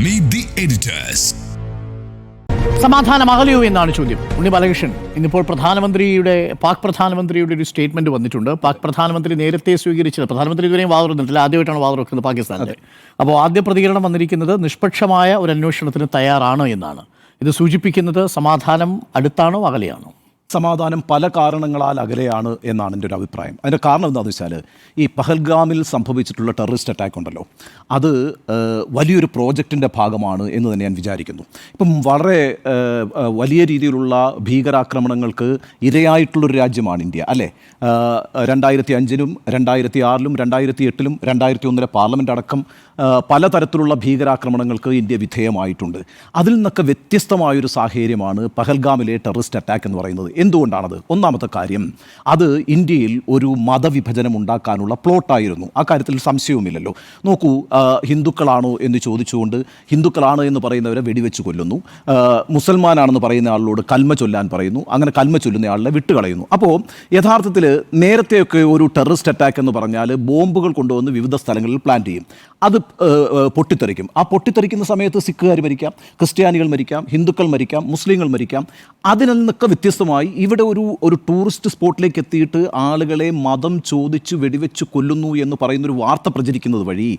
Meet the editors. സമാധാനം അകലെയോ എന്നാണ് ചോദ്യം. ഉണ്ണി ബാലകൃഷ്ണൻ, ഇന്നിപ്പോൾ പാക് പ്രധാനമന്ത്രിയുടെ ഒരു സ്റ്റേറ്റ്മെന്റ് വന്നിട്ടുണ്ട്. പാക് പ്രധാനമന്ത്രി നേരത്തെ സ്വീകരിച്ചത്, പ്രധാനമന്ത്രി ഇതുവരെയും വാതുറന്നിട്ടില്ല, ആദ്യമായിട്ടാണ് വാതുറക്കുന്നത് പാകിസ്ഥാനിൽ. അപ്പോൾ ആദ്യ പ്രതികരണം വന്നിരിക്കുന്നത് നിഷ്പക്ഷമായ ഒരു അന്വേഷണത്തിന് തയ്യാറാണ് എന്നാണ്. ഇത് സൂചിപ്പിക്കുന്നത് സമാധാനം അടുത്താണോ അകലെയാണോ? സമാധാനം പല കാരണങ്ങളാൽ അകലെയാണ് എന്നാണ് എൻ്റെ ഒരു അഭിപ്രായം. അതിൻ്റെ കാരണം എന്താണെന്ന് വെച്ചാൽ, ഈ പഹൽഗാമിൽ സംഭവിച്ചിട്ടുള്ള ടെററിസ്റ്റ് അറ്റാക്ക് ഉണ്ടല്ലോ, അത് വലിയൊരു പ്രോജക്റ്റിൻ്റെ ഭാഗമാണ് എന്ന് തന്നെ ഞാൻ വിചാരിക്കുന്നു. ഇപ്പം വളരെ വലിയ രീതിയിലുള്ള ഭീകരാക്രമണങ്ങൾക്ക് ഇരയായിട്ടുള്ളൊരു രാജ്യമാണ് ഇന്ത്യ, അല്ലേ? 2005-ലും 2006-ലും 2008-ലും 2001 പാർലമെൻ്റ് അടക്കം പലതരത്തിലുള്ള ഭീകരാക്രമണങ്ങൾക്ക് ഇന്ത്യ വിധേയമായിട്ടുണ്ട്. അതിൽ നിന്നൊക്കെ വ്യത്യസ്തമായൊരു സാഹചര്യമാണ് പഹൽഗാമിലെ ടെററിസ്റ്റ് അറ്റാക്ക് എന്ന് പറയുന്നത്. എന്തുകൊണ്ടാണത്? ഒന്നാമത്തെ കാര്യം, അത് ഇന്ത്യയിൽ ഒരു മതവിഭജനം ഉണ്ടാക്കാനുള്ള പ്ലോട്ടായിരുന്നു. ആ കാര്യത്തിൽ സംശയവുമില്ലല്ലോ. നോക്കൂ, ഹിന്ദുക്കളാണോ എന്ന് ചോദിച്ചുകൊണ്ട് ഹിന്ദുക്കളാണ് എന്ന് പറയുന്നവരെ വെടിവെച്ച് കൊല്ലുന്നു, മുസൽമാനാണെന്ന് പറയുന്ന ആളിനോട് കൽമ ചൊല്ലാൻ പറയുന്നു, അങ്ങനെ കൽമ ചൊല്ലുന്ന ആളിനെ വിട്ടുകളയുന്നു. അപ്പോൾ യഥാർത്ഥത്തിൽ നേരത്തെയൊക്കെ ഒരു ടെററിസ്റ്റ് അറ്റാക്ക് എന്ന് പറഞ്ഞാൽ ബോംബുകൾ കൊണ്ടുവന്ന് വിവിധ സ്ഥലങ്ങളിൽ പ്ലാൻ ചെയ്യും, അത് പൊട്ടിത്തെറിക്കും. ആ പൊട്ടിത്തെറിക്കുന്ന സമയത്ത് സിഖുകാർ മരിക്കാം, ക്രിസ്ത്യാനികൾ മരിക്കാം, ഹിന്ദുക്കൾ മരിക്കാം, മുസ്ലിങ്ങൾ മരിക്കാം. അതിൽ നിന്നൊക്കെ വ്യത്യസ്തമായി ഇവിടെ ഒരു ടൂറിസ്റ്റ് സ്പോട്ടിലേക്ക് എത്തിയിട്ട് ആളുകളെ മതം ചോദിച്ച് വെടിവെച്ച് കൊല്ലുന്നു എന്ന് പറയുന്നൊരു വാർത്ത പ്രചരിക്കുന്നത് വഴി,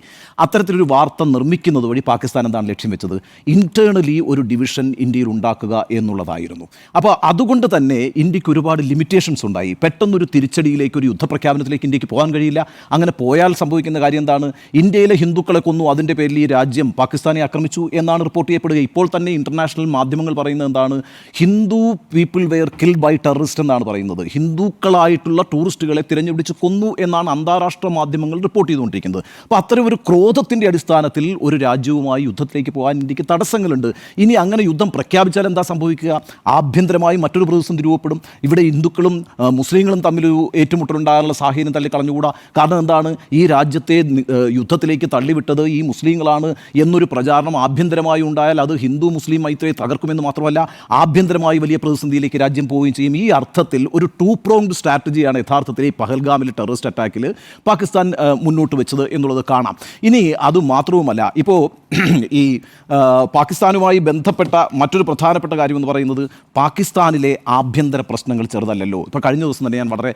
അത്തരത്തിലൊരു വാർത്ത നിർമ്മിക്കുന്നത് വഴി പാകിസ്ഥാൻ എന്താണ് ലക്ഷ്യം വെച്ചത്? ഇൻറ്റേർണലി ഒരു ഡിവിഷൻ ഇന്ത്യയിൽ ഉണ്ടാക്കുക എന്നുള്ളതായിരുന്നു. അപ്പോൾ അതുകൊണ്ട് തന്നെ ഇന്ത്യക്ക് ഒരുപാട് ലിമിറ്റേഷൻസ് ഉണ്ടായി. പെട്ടെന്നൊരു തിരിച്ചടിയിലേക്ക്, ഒരു യുദ്ധപ്രഖ്യാപനത്തിലേക്ക് ഇന്ത്യക്ക് പോകാൻ കഴിയില്ല. അങ്ങനെ പോയാൽ സംഭവിക്കുന്ന കാര്യം എന്താണ്? ഇന്ത്യയിലെ ഹിന്ദുക്കളെ കൊന്നു, അതിൻ്റെ പേരിൽ ഈ രാജ്യം പാകിസ്ഥാനെ ആക്രമിച്ചു എന്നാണ് റിപ്പോർട്ട് ചെയ്യപ്പെടുക. ഇപ്പോൾ തന്നെ ഇൻ്റർനാഷണൽ മാധ്യമങ്ങൾ പറയുന്നത് എന്താണ്? Hindu people were killed by terrorist എന്നാണ് പറയുന്നത്. ഹിന്ദുക്കളായിട്ടുള്ള ടൂറിസ്റ്റുകളെ തിരഞ്ഞുപിടിച്ച് കൊന്നു എന്നാണ് അന്താരാഷ്ട്ര മാധ്യമങ്ങൾ റിപ്പോർട്ട് ചെയ്തുകൊണ്ടിരിക്കുന്നത്. അപ്പോൾ അത്തരം ഒരു ക്രോധത്തിൻ്റെ അടിസ്ഥാനത്തിൽ ഒരു രാജ്യവുമായി യുദ്ധത്തിലേക്ക് പോകാൻ ഇന്ത്യക്ക് തടസ്സങ്ങളുണ്ട്. ഇനി അങ്ങനെ യുദ്ധം പ്രഖ്യാപിച്ചാൽ എന്താ സംഭവിക്കുക? ആഭ്യന്തരമായി മറ്റൊരു പ്രതിസന്ധി രൂപപ്പെടും. ഇവിടെ ഹിന്ദുക്കളും മുസ്ലിങ്ങളും തമ്മിലൊരു ഏറ്റുമുട്ടലുണ്ടാകാനുള്ള സാഹചര്യം തള്ളിക്കളഞ്ഞുകൂടാ. കാരണം എന്താണ്? ഈ രാജ്യത്തെ യുദ്ധത്തിലേക്ക് തള്ളിവിട്ടത് ഈ മുസ്ലിങ്ങളാണ് എന്നൊരു പ്രചാരണം ആഭ്യന്തരമായി ഉണ്ടായാൽ അത് ഹിന്ദു മുസ്ലിം മൈത്രിയെ തകർക്കുമെന്ന് മാത്രമല്ല, ആഭ്യന്തരമായി വലിയ പ്രതിസന്ധിയിലേക്ക് രാജ്യം പോവുകയും ചെയ്യും. ഈ അർത്ഥത്തിൽ ഒരു ടു പ്രോങ്ഡ് സ്ട്രാറ്റജിയാണ് യഥാർത്ഥത്തിൽ ഈ പഹൽഗാമിലെ ടെററിസ്റ്റ് അറ്റാക്കിൽ പാകിസ്ഥാൻ മുന്നോട്ട് വെച്ചത് എന്നുള്ളത് കാണാം. ഇനി അതുമാത്രവുമല്ല, ഇപ്പോൾ ഈ പാകിസ്ഥാനുമായി ബന്ധപ്പെട്ട മറ്റൊരു പ്രധാനപ്പെട്ട കാര്യം എന്ന് പറയുന്നത്, പാകിസ്ഥാനിലെ ആഭ്യന്തര പ്രശ്നങ്ങൾ ചെറുതല്ലല്ലോ. ഇപ്പോൾ കഴിഞ്ഞ ദിവസം തന്നെ ഞാൻ വളരെ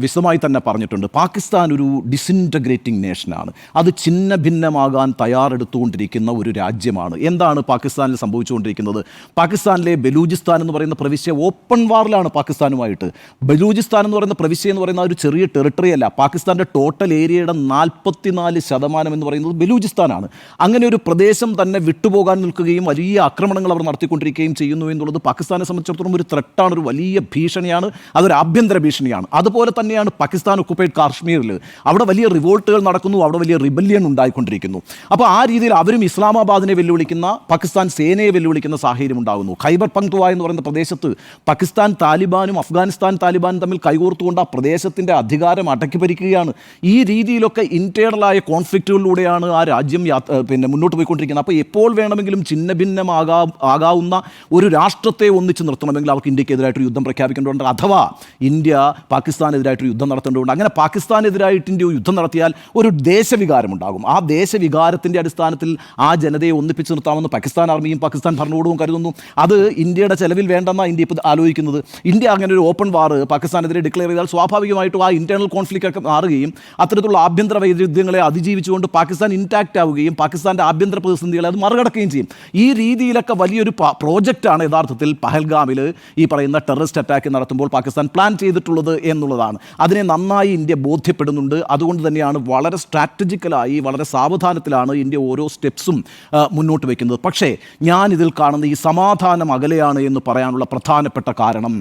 വിശദമായി തന്നെ പറഞ്ഞിട്ടുണ്ട്, പാകിസ്ഥാൻ ഒരു ഡിസിൻറ്റഗ്രേറ്റിംഗ് നേഷനാണ്. അത് ഛിന്ന ഭിന്നമാകാൻ തയ്യാറെടുത്തുകൊണ്ടിരിക്കുന്ന ഒരു രാജ്യമാണ്. എന്താണ് പാകിസ്ഥാനിൽ സംഭവിച്ചുകൊണ്ടിരിക്കുന്നത്? പാകിസ്ഥാനിലെ ബലൂചിസ്ഥാൻ എന്ന് പറയുന്ന പ്രവിശ്യ ഓപ്പൺ വാറിലാണ് പാകിസ്ഥാനുമായിട്ട്. ബലൂചിസ്ഥാൻ എന്ന് പറയുന്ന പ്രവിശ്യ എന്ന് പറയുന്ന ഒരു ചെറിയ ടെറിട്ടറി അല്ല. പാകിസ്ഥാൻ്റെ ടോട്ടൽ ഏരിയയുടെ 44% എന്ന് പറയുന്നത് ബലൂചിസ്ഥാനാണ്. അങ്ങനെ ഒരു പ്രദേശം തന്നെ വിട്ടുപോകാൻ നിൽക്കുകയും വലിയ ആക്രമണങ്ങൾ അവർ നടത്തിക്കൊണ്ടിരിക്കുകയും ചെയ്യുന്നു എന്നുള്ളത് പാകിസ്ഥാനെ സംബന്ധിച്ചിടത്തോളം ഒരു ത്രെട്ടാണ്, ഒരു വലിയ ഭീഷണിയാണ്. അതൊരു ആഭ്യന്തര ഭീഷണിയാണ്. അതുപോലെ തന്നെയാണ് പാകിസ്ഥാൻ ഒക്കുപ്പൈഡ് കാശ്മീരിൽ. അവിടെ വലിയ റിവോൾട്ടുകൾ നടക്കുന്നു, അവിടെ വലിയ റിബല്യൻ ഉണ്ടായിക്കൊണ്ടിരിക്കുന്നു. അപ്പോൾ ആ രീതിയിൽ അവരും ഇസ്ലാമാബാദിനെ വെല്ലുവിളിക്കുന്ന, പാകിസ്ഥാൻ സേനയെ വെല്ലുവിളിക്കുന്ന സാഹചര്യം ഉണ്ടാകുന്നു. ഖൈബർ പങ്ക്തുവ എന്ന് പറയുന്ന പ്രദേശത്ത് പാകിസ്ഥാൻ താലിബാനും അഫ്ഗാനിസ്ഥാൻ താലിബാനും തമ്മിൽ കൈകോർത്തുകൊണ്ട് ആ പ്രദേശത്തിൻ്റെ അധികാരം അടക്കി ഭരിക്കുകയാണ്. ഈ രീതിയിലൊക്കെ ഇൻറ്റേർണലായ കോൺഫ്ലിക്റ്റുകളിലൂടെയാണ് ആ രാജ്യം മുന്നോട്ട് പോയിക്കൊണ്ടിരിക്കുന്നത്. അപ്പോൾ എപ്പോൾ വേണമെങ്കിലും ഛിന്ന ഭിന്നമാകാവുന്ന ഒരു രാഷ്ട്രത്തെ ഒന്നിച്ച് നിർത്തണമെങ്കിൽ അവർക്ക് ഇന്ത്യക്കെതിരായിട്ടൊരു യുദ്ധം പ്രഖ്യാപിക്കേണ്ടതുണ്ട്, അഥവാ ഇന്ത്യ പാകിസ്ഥാനെതിരായിട്ടൊരു യുദ്ധം നടത്തേണ്ടതുണ്ട്. അങ്ങനെ പാകിസ്ഥാനെതിരായിട്ട് ഇന്ത്യ യുദ്ധം നടത്തിയാൽ ഒരു ദേശവികാരം ഉണ്ടാകും. ആ ദേശവികാരത്തിൻ്റെ അടിസ്ഥാനത്തിൽ ആ ജനതയെ ഒന്നിപ്പിച്ച് നിർത്താമെന്ന് പാകിസ്ഥാൻ ആർമിയും പാകിസ്ഥാൻ ഭരണകൂടവും കരുതുന്നു. അത് ഇന്ത്യയുടെ ചെലവിൽ വേണ്ടെന്നാണ് ഇന്ത്യ ഇപ്പോൾ ആലോചിക്കുന്നത്. ഇന്ത്യ അങ്ങനെ ഒരു ഓപ്പൺ വാർ പാകിസ്ഥാനെതിരെ ഡിക്ലെയർ ചെയ്താൽ സ്വാഭാവികമായിട്ടും ആ ഇൻറ്റേർണൽ കോൺഫ്ലിക്റ്റ് ഒക്കെ മാറുകയും അത്തരത്തിലുള്ള ആഭ്യന്തര വൈരുദ്ധ്യങ്ങളെ അതിജീവിച്ചുകൊണ്ട് പാകിസ്ഥാൻ ഇൻടാക്റ്റ് ആവുകയും പാകിസ്ഥാൻ്റെ ആഭ്യന്തര പ്രതിസന്ധികളെ അത് മറികടക്കുകയും ചെയ്യും. ഈ രീതിയിലൊക്കെ വലിയൊരു പ്രോജക്റ്റാണ് യഥാർത്ഥത്തിൽ പഹൽഗാമിൽ ഈ പറയുന്ന ടെററിസ്റ്റ് അറ്റാക്ക് നടത്തുമ്പോൾ പാകിസ്ഥാൻ പ്ലാൻ ചെയ്തിട്ടുള്ളത് എന്നുള്ളതാണ്. അതിനെ നന്നായി ഇന്ത്യ ബോധ്യപ്പെടുന്നുണ്ട്. അതുകൊണ്ട് തന്നെയാണ് വളരെ സ്ട്രാറ്റജിക്കലായി, വളരെ സാവധാനത്തിലാണ് ഇന്ത്യ ഓരോ സ്റ്റെപ്സും മുന്നോട്ട് വയ്ക്കുന്നത്. പക്ഷേ ഞാനിതിൽ കാണുന്ന ഈ സമാധാനം അകലെയാണ് എന്ന് പറയാനുള്ള പ്രധാനപ്പെട്ട കാരണം,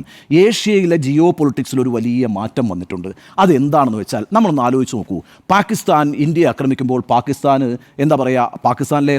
ഏഷ്യയിലെ ജിയോ പൊളിറ്റിക്സിൽ ഒരു വലിയ മാറ്റം വന്നിട്ടുണ്ട്. അതെന്താണെന്ന് വെച്ചാൽ, നമ്മളൊന്ന് ആലോചിച്ച് നോക്കൂ. പാകിസ്ഥാൻ ഇന്ത്യയെ ആക്രമിക്കുമ്പോൾ പാകിസ്ഥാന് എന്താ പറയുക, പാകിസ്ഥാനിലെ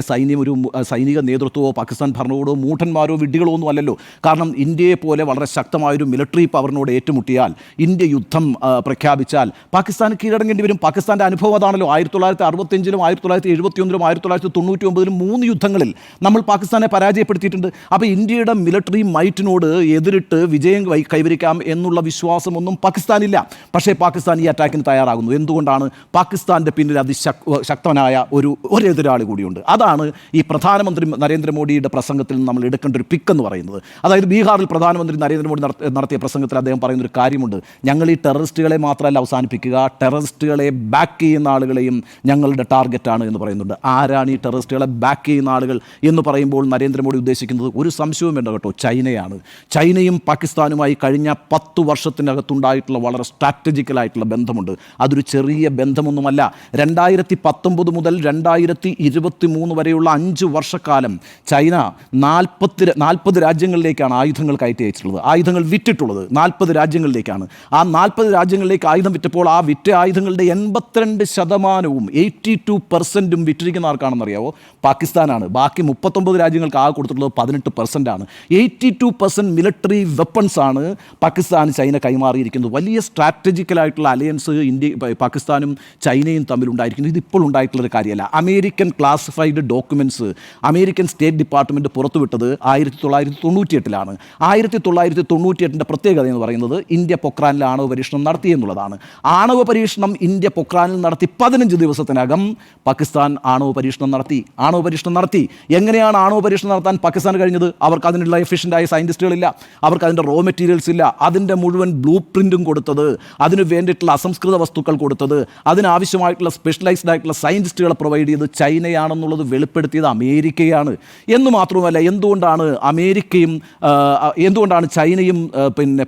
സൈനിക നേതൃത്വമോ പാകിസ്ഥാൻ ഭരണകൂടമോ മൂഢന്മാരോ വിഡ്ഢികളോ ഒന്നും അല്ലല്ലോ. കാരണം ഇന്ത്യയെ പോലെ വളരെ ശക്തമായൊരു മിലിറ്ററി പവറിനോട് ഏറ്റുമുട്ടിയാൽ, ഇന്ത്യ യുദ്ധം പ്രഖ്യാപിച്ചാൽ പാകിസ്ഥാൻ കീഴടങ്ങേണ്ടി വരും. പാകിസ്ഥാൻ്റെ അനുഭവം അതാണല്ലോ. 1965 1971 1999 3 യുദ്ധങ്ങളിൽ നമ്മൾ പാകിസ്ഥാനെ പരാജയപ്പെടുത്തിയിട്ടുണ്ട്. അപ്പോൾ ഇന്ത്യയുടെ മിലിറ്ററി മൈറ്റിനോട് എതിരിട്ട് വിജയം കൈവരിക്കാം എന്നുള്ള വിശ്വാസമൊന്നും പാകിസ്ഥാനില്ല. പക്ഷേ പാകിസ്ഥാൻ ഈ അറ്റാക്കിന് തയ്യാറാകുന്നു. എന്തുകൊണ്ടാണ്? പാകിസ്ഥാൻ്റെ പിന്നിൽ അതിശക്തനായ ഒരു എതിരാളി കൂടിയുണ്ട്. അതാണ് ഈ പ്രധാനമന്ത്രി നരേന്ദ്രമോദിയുടെ പ്രസംഗത്തിൽ നമ്മൾ എടുക്കേണ്ട ഒരു പിക്ക് എന്ന് പറയുന്നത്. അതായത് ബീഹാറിൽ പ്രധാനമന്ത്രി നരേന്ദ്രമോദി നടത്തിയ പ്രസംഗത്തിൽ അദ്ദേഹം പറയുന്ന ഒരു കാര്യമുണ്ട്. ഞങ്ങൾ ഈ ടെററിസ്റ്റുകളെ മാത്രമല്ല അവസാനിപ്പിക്കുക, ടെററിസ്റ്റുകളെ ബാക്ക് ചെയ്യുന്ന ആളുകളെയും ഞങ്ങളുടെ ടാർഗറ്റാണ് എന്ന് പറയുന്നുണ്ട്. ആരാണ് ഈ ടെററിസ്റ്റുകളെ ബാക്ക് ചെയ്യുന്ന ആളുകൾ എന്ന് പറയുമ്പോൾ നരേന്ദ്രമോദി ഉദ്ദേശിക്കുന്നത് ഒരു സംശയവും വേണ്ട കേട്ടോ, ചൈനയാണ്. ചൈനയും പാകിസ്ഥാനുമായി കഴിഞ്ഞ 10 വർഷത്തിനകത്തുണ്ടായിട്ടുള്ള വളരെ സ്ട്രാറ്റജിക്കലായിട്ടുള്ള ബന്ധമുണ്ട്. അതൊരു ചെറിയ ബന്ധമൊന്നുമല്ല. 2019 മുതൽ 2023 വരെയുള്ള 5 വർഷക്കാലം ചൈന 40 രാജ്യങ്ങളിലേക്കാണ് ആയുധങ്ങൾ കയറ്റി അയച്ചിട്ടുള്ളത്, ആയുധങ്ങൾ വിറ്റിട്ടുള്ളത് 40 രാജ്യങ്ങളിലേക്കാണ്. ആ 40 രാജ്യങ്ങളിലേക്ക് ആയുധം വിറ്റപ്പോൾ ആ വിറ്റ ആയുധങ്ങളുടെ 82% 82% വിറ്റിരിക്കുന്ന ആർക്കാണെന്നറിയാവോ? പാകിസ്ഥാനാണ്. ബാക്കി 39 രാജ്യങ്ങൾക്ക് ആകെ കൊടുത്തിട്ടുള്ളത് 18%. 82% മിലിറ്ററി വെപ്പൺസ് ആണ് പാകിസ്ഥാൻ ചൈന കൈമാറിയിരിക്കുന്നത്. വലിയ സ്ട്രാറ്റജിക്കലായിട്ടുള്ള അലയൻസ് പാകിസ്ഥാനും ചൈനയും തമ്മിലുണ്ടായിരിക്കുന്നത്. ഇതിപ്പോൾ ഉണ്ടായിട്ടുള്ളൊരു കാര്യമല്ല. American classified documents American state department പുറത്തുവിട്ടത് 1998 1998 പ്രത്യേകത എന്ന് പറയുന്നത് ഇന്ത്യ പൊക്രാനിൽ ആണവ പരീക്ഷണം നടത്തി എന്നുള്ളതാണ്. ആണവ പരീക്ഷണം ഇന്ത്യ പൊക്രാനിൽ നടത്തി 15 ദിവസത്തിനകം പാകിസ്ഥാൻ ആണവ പരീക്ഷണം നടത്തി. എങ്ങനെയാണ് ആണവ പരീക്ഷണം നടത്താൻ പാകിസ്ഥാൻ കഴിഞ്ഞത്? അവർക്ക് അതിനുള്ള എഫിഷ്യൻ്റായ സയൻറ്റിസ്റ്റുകളില്ല, അവർക്ക് അതിൻ്റെ റോ മെറ്റീരിയൽസ് ഇല്ല. അതിൻ്റെ മുഴുവൻ ബ്ലൂ പ്രിൻറ്റും കൊടുത്തത്, അതിന് വേണ്ടിയിട്ടുള്ള അസംസ്കൃത വസ്തുക്കൾ കൊടുത്തത്, അതിനാവശ്യമായിട്ടുള്ള സ്പെഷ്യലൈസ്ഡ് ആയിട്ടുള്ള സയൻറ്റിസ്റ്റുകളെ പ്രൊവൈഡ് ചെയ്ത് ചൈനയാണെന്നുള്ളത് വെളിപ്പെടുത്തിയത് അമേരിക്കയാണ്. എന്ന് മാത്രമല്ല, എന്തുകൊണ്ടാണ് ചൈനയും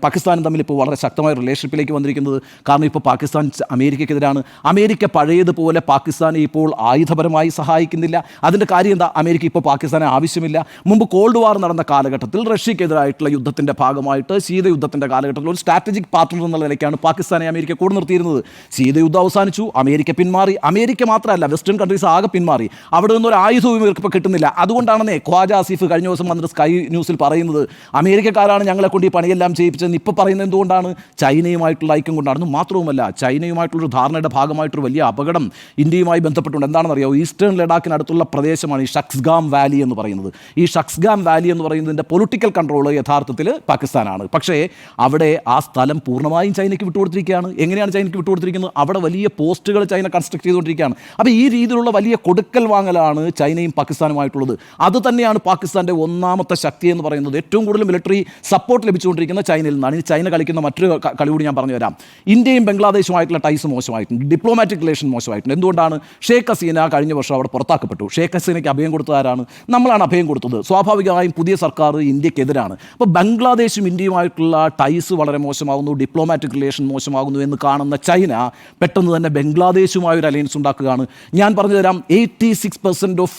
പാകിസ്ഥാനും തമ്മിൽ ഇപ്പോൾ വളരെ ശക്തമായ റിലേഷൻഷിപ്പിലേക്ക് വന്നിരിക്കുന്നത്? കാരണം ഇപ്പോൾ പാകിസ്ഥാൻ അമേരിക്കയ്ക്കെതിരാണ്. അമേരിക്ക പഴയതുപോലെ പാകിസ്ഥാനെ ഇപ്പോൾ ആയുധപരമായി സഹായിക്കുന്നില്ല. അതിൻ്റെ കാര്യം എന്താ? അമേരിക്ക ഇപ്പോൾ പാകിസ്ഥാനെ ആവശ്യമില്ല. മുമ്പ് കോൾഡ് വാർ നടന്ന കാലഘട്ടത്തിൽ റഷ്യക്കെതിരായിട്ടുള്ള യുദ്ധത്തിൻ്റെ ഭാഗമായിട്ട് ശീതയുദ്ധത്തിൻ്റെ കാലഘട്ടത്തിൽ ഒരു സ്ട്രാറ്റജിക് പാർട്ട്ണർ എന്നുള്ള നിലയ്ക്കാണ് പാകിസ്ഥാനെ അമേരിക്ക കൂടെ നിർത്തിയിരുന്നത്. ശീതയുദ്ധം അവസാനിച്ചു, അമേരിക്ക പിന്മാറി. അമേരിക്ക മാത്രമല്ല, വെസ്റ്റേൺ കൺട്രീസ് ആകെ പിന്മാറി. അവിടെ നിന്നൊരു ആയുധവും ഇവർക്ക് ഇപ്പോൾ കിട്ടുന്നില്ല. അതുകൊണ്ടാണെന്നേ ഖ്വാജ ആസിഫ് കഴിഞ്ഞ ദിവസം വന്നിട്ട് സ്കൈ ന്യൂസിൽ പറയുന്നത് അമേരിക്കക്കാരാണ് ഞങ്ങളെ കൊണ്ട് ഈ പണിയെല്ലാം ചെയ്യിപ്പിച്ചതെന്ന്. ഇപ്പോൾ പറയുന്നത് എന്തുകൊണ്ടാണ്? ചൈനയുമായിട്ടുള്ള ഐക്യം കൊണ്ടാണെന്ന്. മാത്രവുമല്ല, ചൈനയുമായിട്ടുള്ളൊരു ധാരണയുടെ ഭാഗമായിട്ടൊരു വലിയ അപകടം ഇന്ത്യയുമായി ബന്ധപ്പെട്ടുണ്ട്. എന്താണെന്നറിയാമോ? ഈസ്റ്റേൺ ലഡാക്കിനടുത്തുള്ള പ്രദേശമാണ് ഈ ഷക്സ്ഗാം വാലി എന്ന് പറയുന്നത്. ഈ ഷക്സ്ഗാം വാലി എന്ന് പറയുന്നതിൻ്റെ പൊളിറ്റിക്കൽ കൺട്രോൾ യഥാർത്ഥത്തിൽ പാകിസ്ഥാനാണ്. പക്ഷേ അവിടെ ആ സ്ഥലം പൂർണ്ണമായും ചൈനയ്ക്ക് വിട്ടുകൊടുത്തിരിക്കുകയാണ്. എങ്ങനെയാണ് ചൈനയ്ക്ക് വിട്ടുകൊടുത്തിരിക്കുന്നത്? അവിടെ വലിയ പോസ്റ്റുകൾ ചൈന കൺസ്ട്രക്ട് ചെയ്തുകൊണ്ടിരിക്കുകയാണ്. അപ്പോൾ ഈ രീതിയിലുള്ള വലിയ കൊടുക്കൽ വാങ്ങലാണ് ചൈനയും പാകിസ്ഥാനുമായിട്ടുള്ളത്. അത് തന്നെയാണ് പാകിസ്ഥാൻ്റെ ഒന്നാമത്തെ ശക്തി എന്ന് പറയുന്നത്. ഏറ്റവും കൂടുതൽ മിലിറ്ററി സപ്പോർട്ട് ലഭിച്ചുകൊണ്ടിരിക്കുന്ന ചൈനയിൽ നിന്നാണ്. ഇനി ചൈന കളിക്കുന്ന മറ്റൊരു കളി കൂടി ഞാൻ പറഞ്ഞു തരാം. ഇന്ത്യയും ബംഗ്ലാദേശുമായിട്ടുള്ള ടൈസ് മോശമായിട്ടുണ്ട്, ഡിപ്ലോമാറ്റിക് റിലേഷൻ മോശമായിട്ടുണ്ട്. എന്തുകൊണ്ടാണ്? ഷേഖ് ഹസീന കഴിഞ്ഞ വർഷം അവിടെ പുറത്താക്കപ്പെട്ടു. ഷേഖ് ഹസീനയ്ക്ക് അഭയം കൊടുത്തതാരാണ്? നമ്മളാണ് അഭയം കൊടുത്തത്. സ്വാഭാവികമായും പുതിയ സർക്കാർ ഇന്ത്യക്കെതിരാണ്. അപ്പോൾ ബംഗ്ലാദേശും ഇന്ത്യയുമായിട്ടുള്ള ടൈസ് വളരെ മോശമാകുന്നു, ഡിപ്ലോമാറ്റിക് റിലേഷൻ മോശമാകുന്നു എന്ന് കാണുന്ന ചൈന പെട്ടെന്ന് തന്നെ ബംഗ്ലാദേശുമായി ഒരു അലയൻസ് ഉണ്ടാക്കുകയാണ്. ഞാൻ പറഞ്ഞു തരാം, 86% ഓഫ്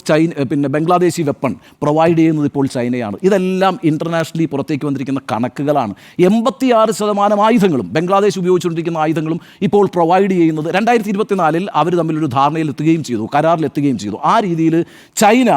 ബംഗ്ലാദേശി വെപ്പൺ പ്രൊവൈഡ് ചെയ്യുന്നത് ഇപ്പോൾ ചൈനയാണ്. ഇതെല്ലാം ഇൻ്റർനാഷണലി പുറത്തേക്ക് വന്നിരിക്കുന്ന കണക്കുകളാണ്. 86% ആയുധങ്ങളും ബംഗ്ലാദേശ് ഉപയോഗിച്ചുകൊണ്ടിരിക്കുന്ന ആയുധങ്ങളും ഇപ്പോൾ പ്രൊവൈഡ് ചെയ്യുന്നത് 2024 അവർ തമ്മിലൊരു ധാരണയിലെത്തുകയും ചെയ്തു, കരാറിലെത്തുകയും ചെയ്തു. ആ രീതിയിൽ ചൈന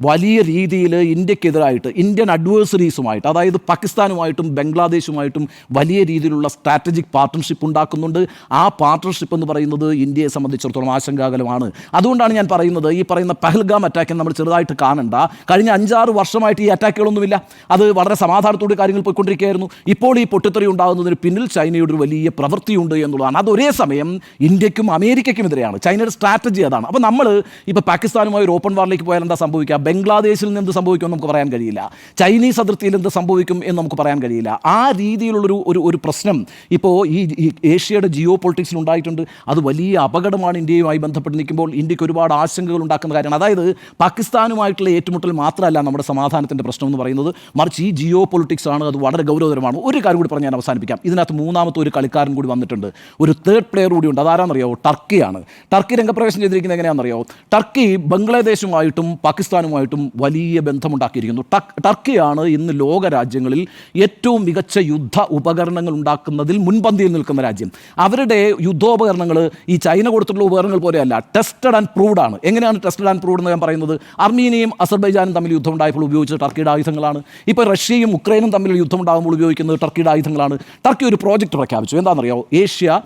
വലിയ രീതിയിൽ ഇന്ത്യക്കെതിരായിട്ട് ഇന്ത്യൻ അഡ്വേഴ്സറീസുമായിട്ട്, അതായത് പാകിസ്ഥാനുമായിട്ടും ബംഗ്ലാദേശുമായിട്ടും വലിയ രീതിയിലുള്ള സ്ട്രാറ്റജിക് പാർട്ട്ണർഷിപ്പ് ഉണ്ടാക്കുന്നുണ്ട്. ആ പാർട്ട്ണർഷിപ്പ് എന്ന് പറയുന്നത് ഇന്ത്യയെ സംബന്ധിച്ചിടത്തോളം ആശങ്കാകരമാണ്. അതുകൊണ്ടാണ് ഞാൻ പറയുന്നത്, ഈ പറയുന്ന പഹൽഗാം അറ്റാക്ക് നമ്മൾ ചെറുതായിട്ട് കാണണ്ട. കഴിഞ്ഞ 5-6 വർഷമായിട്ട് ഈ അറ്റാക്കുകളൊന്നുമില്ല. അത് വളരെ സമാധാനത്തോടെ കാര്യങ്ങൾ പോയിക്കൊണ്ടിരിക്കുകയായിരുന്നു. ഇപ്പോൾ ഈ പൊട്ടിത്തെറി ഉണ്ടാകുന്നതിന് പിന്നിൽ ചൈനയുടെ ഒരു വലിയ പ്രവൃത്തിയുണ്ട് എന്നുള്ളതാണ്. അത് ഒരേ സമയം ഇന്ത്യക്കും അമേരിക്കയ്ക്കും എതിരെയാണ്. ചൈനയുടെ സ്ട്രാറ്റജി അതാണ്. അപ്പോൾ നമ്മൾ ഇപ്പോൾ പാകിസ്ഥാനുമായി ഒരു ഓപ്പൺ വാറിലേക്ക് പോയാൽ എന്താ സംഭവിക്കുക? ബംഗ്ലാദേശിൽ നിന്ന് എന്ത് സംഭവിക്കുമെന്ന് നമുക്ക് പറയാൻ കഴിയില്ല. ചൈനീസ് അതിർത്തിയിൽ എന്ത് സംഭവിക്കും എന്ന് നമുക്ക് പറയാൻ കഴിയില്ല. ആ രീതിയിലുള്ളൊരു ഒരു പ്രശ്നം ഇപ്പോൾ ഈ ഏഷ്യയുടെ ജിയോ പൊളിറ്റിക്സിൽ ഉണ്ടായിട്ടുണ്ട്. അത് വലിയ അപകടമാണ്. ഇന്ത്യയുമായി ബന്ധപ്പെട്ട് നിൽക്കുമ്പോൾ ഇന്ത്യക്ക് ഒരുപാട് ആശങ്കകൾ ഉണ്ടാക്കുന്ന കാര്യമാണ്. അതായത് പാകിസ്ഥാനുമായിട്ടുള്ള ഏറ്റുമുട്ടൽ മാത്രമല്ല നമ്മുടെ സമാധാനത്തിൻ്റെ പ്രശ്നം എന്ന് പറയുന്നത്, മറിച്ച് ഈ ജിയോ പൊളിറ്റിക്സ് ആണ്. അത് വളരെ ഗൗരവതരമാണ്. ഒരു കാര്യം കൂടി പറഞ്ഞ് ഞാൻ അവസാനിപ്പിക്കാം. ഇതിനകത്ത് മൂന്നാമത്തെ ഒരു കളിക്കാരൻ കൂടി വന്നിട്ടുണ്ട്, ഒരു തേർഡ് പ്ലെയർ കൂടിയുണ്ട്. അതാരാണെന്നറിയാമോ? ടർക്കിയാണ്. ടർക്കി രംഗപ്രവേശം ചെയ്തിരിക്കുന്നത് എങ്ങനെയാണെന്നറിയാമോ? ടർക്കി ബംഗ്ലാദേശുമായിട്ടും പാകിസ്ഥാനുമായിട്ടും വലിയ ബന്ധമുണ്ടാക്കിയിരിക്കുന്നു. ടർക്കിയാണ് ഇന്ന് ലോക രാജ്യങ്ങളിൽ ഏറ്റവും മികച്ച യുദ്ധ ഉപകരണങ്ങൾ ഉണ്ടാക്കുന്നതിൽ മുൻപന്തിയിൽ നിൽക്കുന്ന രാജ്യം. അവരുടെ യുദ്ധോപകരണങ്ങൾ ഈ ചൈന കൊടുത്തിട്ടുള്ള ഉപകരണങ്ങൾ പോലെയല്ല, ടെസ്റ്റഡ് ആൻഡ് പ്രൂവ്ഡ് ആണ്. എങ്ങനെയാണ് ടെസ്റ്റഡ് ആൻഡ് പ്രൂവ്ഡ് എന്ന് ഞാൻ പറയുന്നത്? അർമീനിയയും അസർബൈജാനും തമ്മിൽ യുദ്ധം ഉണ്ടായപ്പോൾ ഉപയോഗിച്ചത് ടർക്കിയുടെ ആയുധങ്ങളാണ്. ഇപ്പോൾ റഷ്യയും ഉക്രൈനും തമ്മിൽ യുദ്ധം ഉണ്ടാകുമ്പോൾ ഉപയോഗിക്കുന്നത് ടർക്കിയുടെ ആയുധങ്ങളാണ്. ടർക്കി ഒരു പ്രോജക്റ്റ് പ്രഖ്യാപിച്ചു. എന്താണെന്നറിയാമോ? ഏഷ്യ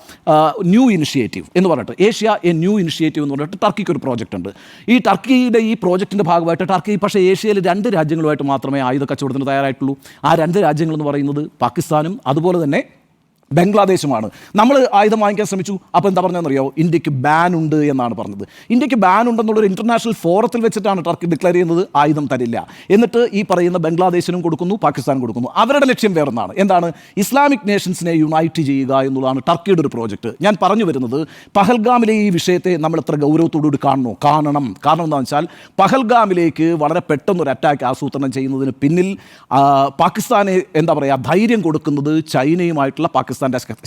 ന്യൂ ഇനിഷ്യേറ്റീവ് എന്ന് പറഞ്ഞിട്ട്. ഏഷ്യ എ ന്യൂ ഇനിഷ്യേറ്റീവ് എന്ന് പറഞ്ഞിട്ട് ടർക്കിക്ക് ഒരു പ്രോജക്റ്റ് ഉണ്ട്. ഈ ടർക്കിയുടെ ഈ പ്രോജക്റ്റിൻ്റെ ഭാഗമായിട്ട് ടർക്കി പക്ഷേ ഏഷ്യയിൽ 2 രാജ്യങ്ങളുമായിട്ട് മാത്രമേ ആയുധ കച്ചവടത്തിന് തയ്യാറായിട്ടുള്ളൂ. ആ 2 രാജ്യങ്ങളെന്ന് പറയുന്നത് പാകിസ്ഥാനും അതുപോലെ തന്നെ ബംഗ്ലാദേശുമാണ്. നമ്മൾ ആയുധം വാങ്ങിക്കാൻ ശ്രമിച്ചു. അപ്പോൾ എന്താ പറഞ്ഞതെന്നറിയോ? ഇന്ത്യക്ക് ബാൻ ഉണ്ട് എന്നാണ് പറഞ്ഞത്. ഇന്ത്യക്ക് ബാൻ ഉണ്ടെന്നുള്ളൊരു ഇൻ്റർനാഷണൽ ഫോറത്തിൽ വെച്ചിട്ടാണ് ടർക്കി ഡിക്ലെയർ ചെയ്യുന്നത് ആയുധം തരില്ല. എന്നിട്ട് ഈ പറയുന്ന ബംഗ്ലാദേശിനും കൊടുക്കുന്നു, പാകിസ്ഥാനും കൊടുക്കുന്നു. അവരുടെ ലക്ഷ്യം വേറൊന്നാണ്. എന്താണ്? ഇസ്ലാമിക് നേഷൻസിനെ യുണൈറ്റ് ചെയ്യുക എന്നുള്ളതാണ് ടർക്കിയുടെ ഒരു പ്രോജക്റ്റ്. ഞാൻ പറഞ്ഞു വരുന്നത്, പഹൽഗാമിലെ ഈ വിഷയത്തെ നമ്മൾ എത്ര ഗൗരവത്തോടുകൂടി കാണണം. കാരണം എന്താണെന്ന് വെച്ചാൽ പഹൽഗാമിലേക്ക് വളരെ പെട്ടെന്നൊരു അറ്റാക്ക് ആസൂത്രണം ചെയ്യുന്നതിന് പിന്നിൽ പാകിസ്ഥാനെ എന്താ പറയുക ധൈര്യം കൊടുക്കുന്നത് ചൈനയുമായിട്ടുള്ള പാകിസ്ഥാൻ്റെ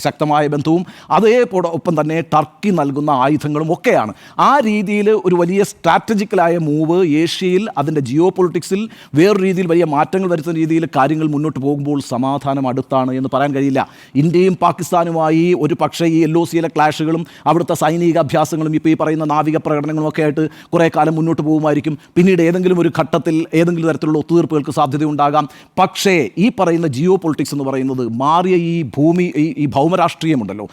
ശക്തമായ ബന്ധവും അതേപോടൊപ്പം തന്നെ ടർക്കി നൽകുന്ന ആയുധങ്ങളും ഒക്കെയാണ്. ആ രീതിയിൽ ഒരു വലിയ സ്ട്രാറ്റജിക്കലായ മൂവ് ഏഷ്യയിൽ അതിൻ്റെ ജിയോ പൊളിറ്റിക്സിൽ വേറൊരു രീതിയിൽ വലിയ മാറ്റങ്ങൾ വരുത്തുന്ന രീതിയിൽ കാര്യങ്ങൾ മുന്നോട്ട് പോകുമ്പോൾ സമാധാനം അടുത്താണ് എന്ന് പറയാൻ കഴിയില്ല. ഇന്ത്യയും പാകിസ്ഥാനുമായി ഒരു പക്ഷേ ഈ LOCയിലെ ക്ലാഷുകളും അവിടുത്തെ സൈനിക അഭ്യാസങ്ങളും ഇപ്പോൾ ഈ പറയുന്ന നാവിക പ്രകടനങ്ങളും ഒക്കെ ആയിട്ട് കുറേ കാലം മുന്നോട്ട് പോകുമായിരിക്കും. പിന്നീട് ഏതെങ്കിലും ഒരു ഘട്ടത്തിൽ ഏതെങ്കിലും തരത്തിലുള്ള ഒത്തുതീർപ്പുകൾക്ക് സാധ്യതയുണ്ടാകാം. പക്ഷേ ഈ പറയുന്ന ജിയോ പൊളിറ്റിക്സ് എന്ന് പറയുന്നത് മാറിയ ഈ ഭൂമി ഈ ഭൗമരാഷ്ട്രീയമുണ്ടല്ലോ,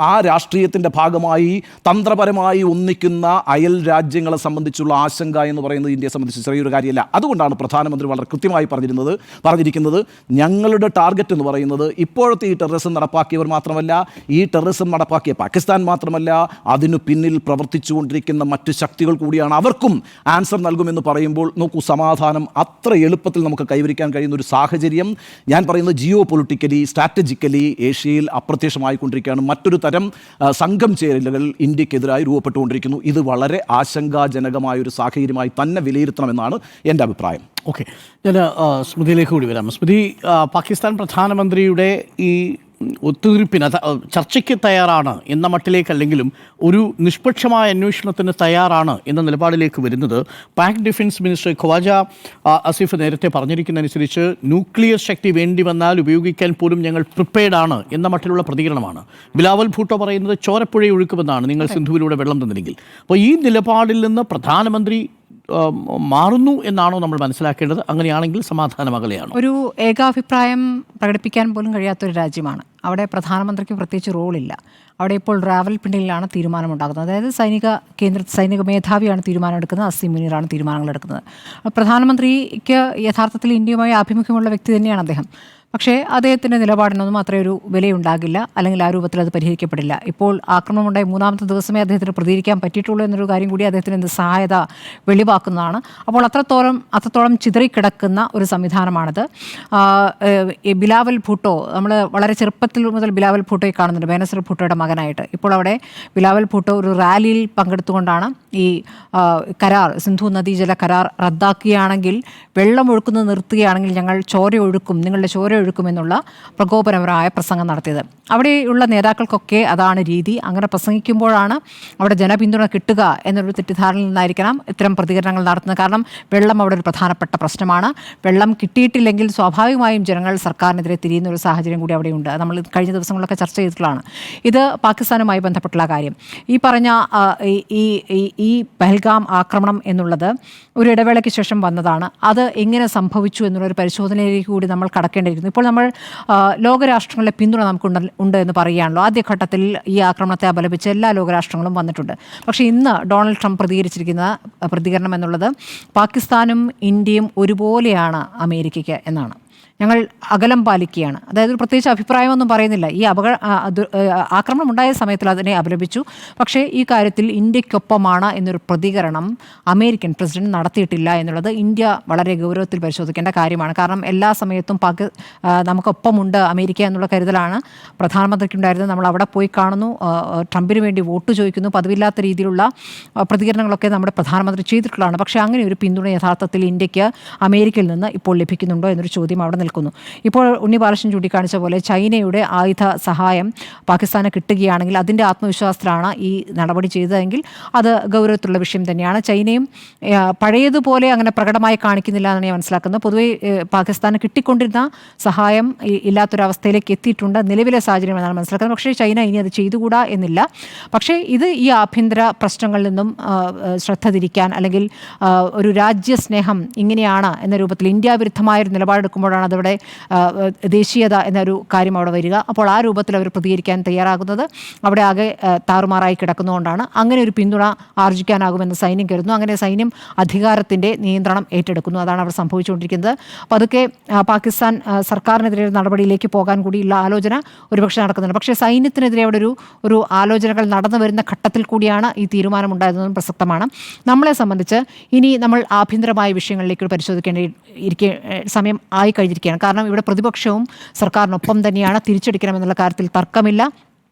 ആ രാഷ്ട്രീയത്തിൻ്റെ ഭാഗമായി തന്ത്രപരമായി ഒന്നിക്കുന്ന അയൽ രാജ്യങ്ങളെ സംബന്ധിച്ചുള്ള ആശങ്ക എന്ന് പറയുന്നത് ഇന്ത്യയെ സംബന്ധിച്ച് ചെറിയൊരു കാര്യമല്ല. അതുകൊണ്ടാണ് പ്രധാനമന്ത്രി വളരെ കൃത്യമായി പറഞ്ഞിരിക്കുന്നത് ഞങ്ങളുടെ ടാർഗറ്റ് എന്ന് പറയുന്നത് ഇപ്പോഴത്തെ ഈ ടെററിസം നടപ്പാക്കിയവർ മാത്രമല്ല, ഈ ടെററിസം നടപ്പാക്കിയ പാകിസ്ഥാൻ മാത്രമല്ല, അതിനു പിന്നിൽ പ്രവർത്തിച്ചുകൊണ്ടിരിക്കുന്ന മറ്റ് ശക്തികൾ കൂടിയാണ്. അവർക്കും ആൻസർ നൽകുമെന്ന് പറയുമ്പോൾ നോക്കൂ, സമാധാനം അത്ര എളുപ്പത്തിൽ നമുക്ക് കൈവരിക്കാൻ കഴിയുന്ന ഒരു സാഹചര്യം ഞാൻ പറയുന്നത് ജിയോ പൊളിറ്റിക്കലി സ്ട്രാറ്റജിക്കലി ഏഷ്യയിൽ അപ്രത്യക്ഷമായിക്കൊണ്ടിരിക്കുകയാണ്. മറ്റൊരു തരം സംഘം ചേരലുകൾ ഇന്ത്യക്കെതിരായി രൂപപ്പെട്ടുകൊണ്ടിരിക്കുന്നു. ഇത് വളരെ ആശങ്കാജനകമായ ഒരു സാഹചര്യമായി തന്നെ വിലയിരുത്തണമെന്നാണ് എൻ്റെ അഭിപ്രായം. ഓക്കെ, ഞാൻ സ്മൃതിയിലേക്ക് കൂടി വരാം. സ്മൃതി, പാകിസ്ഥാൻ പ്രധാനമന്ത്രിയുടെ ഈ ഒത്തുതീർപ്പിന് ചർച്ചയ്ക്ക് തയ്യാറാണ് എന്ന മട്ടിലേക്കല്ലെങ്കിലും ഒരു നിഷ്പക്ഷമായ അന്വേഷണത്തിന് തയ്യാറാണ് എന്ന നിലപാടിലേക്ക് വരുന്നത് പാക് ഡിഫൻസ് മിനിസ്റ്റർ ഖവാജ ആസിഫ് നേരത്തെ പറഞ്ഞിരിക്കുന്നതനുസരിച്ച് ന്യൂക്ലിയർ ശക്തി വേണ്ടി വന്നാൽ ഉപയോഗിക്കാൻ പോലും ഞങ്ങൾ പ്രിപ്പയർഡ് ആണ് എന്ന മട്ടിലുള്ള പ്രതികരണമാണ്. ബിലാവൽ ഭൂട്ടോ പറയുന്നത് ചോരപ്പുഴ ഒഴുക്കുമെന്നാണ് നിങ്ങൾ സിന്ധുവിലൂടെ വെള്ളം തന്നില്ലെങ്കിൽ. അപ്പോൾ ഈ നിലപാടിൽ നിന്ന് പ്രധാനമന്ത്രി മാറുന്നു എന്നാണോ നമ്മൾ മനസ്സിലാക്കേണ്ടത്? അങ്ങനെയാണെങ്കിൽ സമാധാനം അകലെയാണ്. ഒരു ഏകാഭിപ്രായം പ്രകടിപ്പിക്കാൻ പോലും കഴിയാത്തൊരു രാജ്യമാണ്. അവിടെ പ്രധാനമന്ത്രിക്ക് പ്രത്യേകിച്ച് റോളില്ല. അവിടെ ഇപ്പോൾ റാവൽപിണ്ടിയിലാണ് തീരുമാനമുണ്ടാകുന്നത്. അതായത് സൈനിക മേധാവിയാണ് തീരുമാനമെടുക്കുന്നത്, അസീം മുനീറാണ് തീരുമാനങ്ങൾ എടുക്കുന്നത്. പ്രധാനമന്ത്രിക്ക് യഥാർത്ഥത്തിൽ ഇന്ത്യയുമായി ആഭിമുഖ്യമുള്ള വ്യക്തി തന്നെയാണ് അദ്ദേഹം. പക്ഷേ അദ്ദേഹത്തിൻ്റെ നിലപാടിനൊന്നും അത്രയൊരു വിലയുണ്ടാകില്ല, അല്ലെങ്കിൽ ആ രൂപത്തിൽ അത് പരിഹരിക്കപ്പെടില്ല. ഇപ്പോൾ ആക്രമണമുണ്ടായി 3ാമത്തെ ദിവസമേ അദ്ദേഹത്തിന് പ്രതികരിക്കാൻ പറ്റിയിട്ടുള്ളൂ എന്നൊരു കാര്യം കൂടി അദ്ദേഹത്തിന് നിസ്സഹായത വെളിവാക്കുന്നതാണ്. അപ്പോൾ അത്രത്തോളം ചിതറിക്കിടക്കുന്ന ഒരു സംവിധാനമാണിത്. ബിലാവൽ ഭൂട്ടോ, നമ്മൾ വളരെ ചെറുപ്പത്തിൽ മുതൽ ബിലാവൽ ഭൂട്ടോയെ കാണുന്നുണ്ട്, ബേനസർ ഭൂട്ടോയുടെ മകനായിട്ട്. ഇപ്പോൾ അവിടെ ബിലാവൽ ഭൂട്ടോ ഒരു റാലിയിൽ പങ്കെടുത്തുകൊണ്ടാണ് ഈ കരാർ, സിന്ധു നദീജല കരാർ റദ്ദാക്കുകയാണെങ്കിൽ, വെള്ളം ഒഴുക്കുന്നത് നിർത്തുകയാണെങ്കിൽ ഞങ്ങൾ നിങ്ങളുടെ ചോര ഒഴുക്കുമെന്നുള്ള പ്രകോപനപരമായ പ്രസംഗം നടത്തിയത്. അവിടെയുള്ള നേതാക്കൾക്കൊക്കെ അതാണ് രീതി. അങ്ങനെ പ്രസംഗിക്കുമ്പോഴാണ് അവിടെ ജനപിന്തുണ കിട്ടുക എന്നൊരു തെറ്റിദ്ധാരണയിൽ നിന്നായിരിക്കണം ഇത്തരം പ്രതികരണങ്ങൾ നടത്തുന്നത്. കാരണം വെള്ളം അവിടെ ഒരു പ്രധാനപ്പെട്ട പ്രശ്നമാണ്. വെള്ളം കിട്ടിയിട്ടില്ലെങ്കിൽ സ്വാഭാവികമായും ജനങ്ങൾ സർക്കാരിനെതിരെ തിരിയുന്ന ഒരു സാഹചര്യം കൂടി അവിടെയുണ്ട്. നമ്മൾ കഴിഞ്ഞ ദിവസങ്ങളിലൊക്കെ ചർച്ച ചെയ്തിട്ടുള്ളതാണ്. ഇത് പാകിസ്ഥാനുമായി ബന്ധപ്പെട്ടുള്ള കാര്യം. ഈ പറഞ്ഞ ഈ പഹൽഗാം ആക്രമണം എന്നുള്ളത് ഒരു ഇടവേളയ്ക്ക് ശേഷം വന്നതാണ്. അത് എങ്ങനെ സംഭവിച്ചു എന്നുള്ളൊരു പരിശോധനയിലേക്ക് കൂടി നമ്മൾ കടക്കേണ്ടിയിരിക്കുന്നു. ഇപ്പോൾ നമ്മൾ ലോകരാഷ്ട്രങ്ങളിലെ പിന്തുണ ഉണ്ട് എന്ന് പറയുകയാണല്ലോ. ആദ്യഘട്ടത്തിൽ ഈ ആക്രമണത്തെ അപലപിച്ച് എല്ലാ ലോകരാഷ്ട്രങ്ങളും വന്നിട്ടുണ്ട്. പക്ഷേ ഇന്ന് ഡൊണാൾഡ് ട്രംപ് പ്രതികരിച്ചിരിക്കുന്ന പ്രതികരണം എന്നുള്ളത് പാകിസ്ഥാനും ഇന്ത്യയും ഒരുപോലെയാണ് അമേരിക്കയ്ക്ക് എന്നാണ്. ഞങ്ങൾ അകലം പാലിക്കുകയാണ്. അതായത് പ്രത്യേകിച്ച് അഭിപ്രായമൊന്നും പറയുന്നില്ല. ഈ ആക്രമണം ഉണ്ടായ സമയത്തിൽ അതിനെ അപലപിച്ചു. പക്ഷേ ഈ കാര്യത്തിൽ ഇന്ത്യക്കൊപ്പമാണ് എന്നൊരു പ്രതികരണം അമേരിക്കൻ പ്രസിഡന്റ് നടത്തിയിട്ടില്ല എന്നുള്ളത് ഇന്ത്യ വളരെ ഗൗരവത്തിൽ പരിശോധിക്കേണ്ട കാര്യമാണ്. കാരണം എല്ലാ സമയത്തും നമുക്കൊപ്പമുണ്ട് അമേരിക്ക എന്നുള്ള കരുതലാണ് പ്രധാനമന്ത്രിക്കുണ്ടായിരുന്നത്. നമ്മൾ അവിടെ പോയി കാണുന്നു, ട്രംപിന് വേണ്ടി വോട്ട് ചോദിക്കുന്നു, പതിവില്ലാത്ത രീതിയിലുള്ള പ്രതികരണങ്ങളൊക്കെ നമ്മുടെ പ്രധാനമന്ത്രി ചെയ്തിട്ടുള്ളതാണ്. പക്ഷേ അങ്ങനെ ഒരു പിന്തുണ യഥാർത്ഥത്തിൽ ഇന്ത്യക്ക് അമേരിക്കയിൽ നിന്ന് ഇപ്പോൾ ലഭിക്കുന്നുണ്ടോ എന്നൊരു ചോദ്യം അവിടെ നിൽക്കുന്നു. ഇപ്പോൾ ഉണ്ണി ബാലകൃഷ്ണൻ ചൂണ്ടിക്കാണിച്ച പോലെ ചൈനയുടെ ആയുധ സഹായം പാകിസ്ഥാന് കിട്ടുകയാണെങ്കിൽ അതിൻ്റെ ആത്മവിശ്വാസത്തിലാണ് ഈ നടപടി ചെയ്തതെങ്കിൽ അത് ഗൗരവത്തിലുള്ള വിഷയം തന്നെയാണ്. ചൈനയും പഴയതുപോലെ അങ്ങനെ പ്രകടമായി കാണിക്കുന്നില്ല എന്നാണ് ഞാൻ മനസ്സിലാക്കുന്നത്. പൊതുവെ പാകിസ്ഥാന് കിട്ടിക്കൊണ്ടിരുന്ന സഹായം ഇല്ലാത്തൊരവസ്ഥയിലേക്ക് എത്തിയിട്ടുണ്ട് നിലവിലെ സാഹചര്യം എന്നാണ് മനസ്സിലാക്കുന്നത്. പക്ഷേ ചൈന ഇനി അത് ചെയ്തുകൂടാ എന്നില്ല. പക്ഷേ ഇത് ഈ ആഭ്യന്തര പ്രശ്നങ്ങളിൽ നിന്നും ശ്രദ്ധ തിരിക്കാൻ, അല്ലെങ്കിൽ ഒരു രാജ്യസ്നേഹം ഇങ്ങനെയാണ് എന്ന രൂപത്തിൽ ഇന്ത്യ വിരുദ്ധമായൊരു നിലപാടെടുക്കുമ്പോഴാണ് അതവിടെ ദേശീയത എന്നൊരു കാര്യം അവിടെ വരിക. അപ്പോൾ ആ രൂപത്തിൽ അവർ പ്രതികരിക്കാൻ തയ്യാറാകുന്നത് അവിടെ ആകെ താറുമാറായി കിടക്കുന്നതുകൊണ്ടാണ്. അങ്ങനെ ഒരു പിന്തുണ ആർജിക്കാനാകുമെന്ന് സൈന്യം കരുതുന്നു. അങ്ങനെ സൈന്യം അധികാരത്തിൻ്റെ നിയന്ത്രണം ഏറ്റെടുക്കുന്നു. അതാണ് അവിടെ സംഭവിച്ചുകൊണ്ടിരിക്കുന്നത്. പതുക്കെ പാകിസ്ഥാൻ സർക്കാരിനെതിരെ നടപടിയിലേക്ക് പോകാൻ കൂടിയുള്ള ആലോചന ഒരുപക്ഷെ നടക്കുന്നുണ്ട്. പക്ഷേ സൈന്യത്തിനെതിരെ അവിടെ ഒരു ആലോചനകൾ നടന്നു വരുന്ന ഘട്ടത്തിൽ കൂടിയാണ് ഈ തീരുമാനമുണ്ടായതെന്നും പ്രസക്തമാണ്. നമ്മളെ സംബന്ധിച്ച് ഇനി നമ്മൾ ആഭ്യന്തരമായ വിഷയങ്ങളിലേക്ക് സമയം ആയി കഴിഞ്ഞിരിക്കുകയാണ്. കാരണം ഇവിടെ പ്രതിപക്ഷവും സർക്കാരിനൊപ്പം തന്നെയാണ്. തിരിച്ചടിക്കണമെന്നുള്ള കാര്യത്തിൽ തർക്കമില്ല.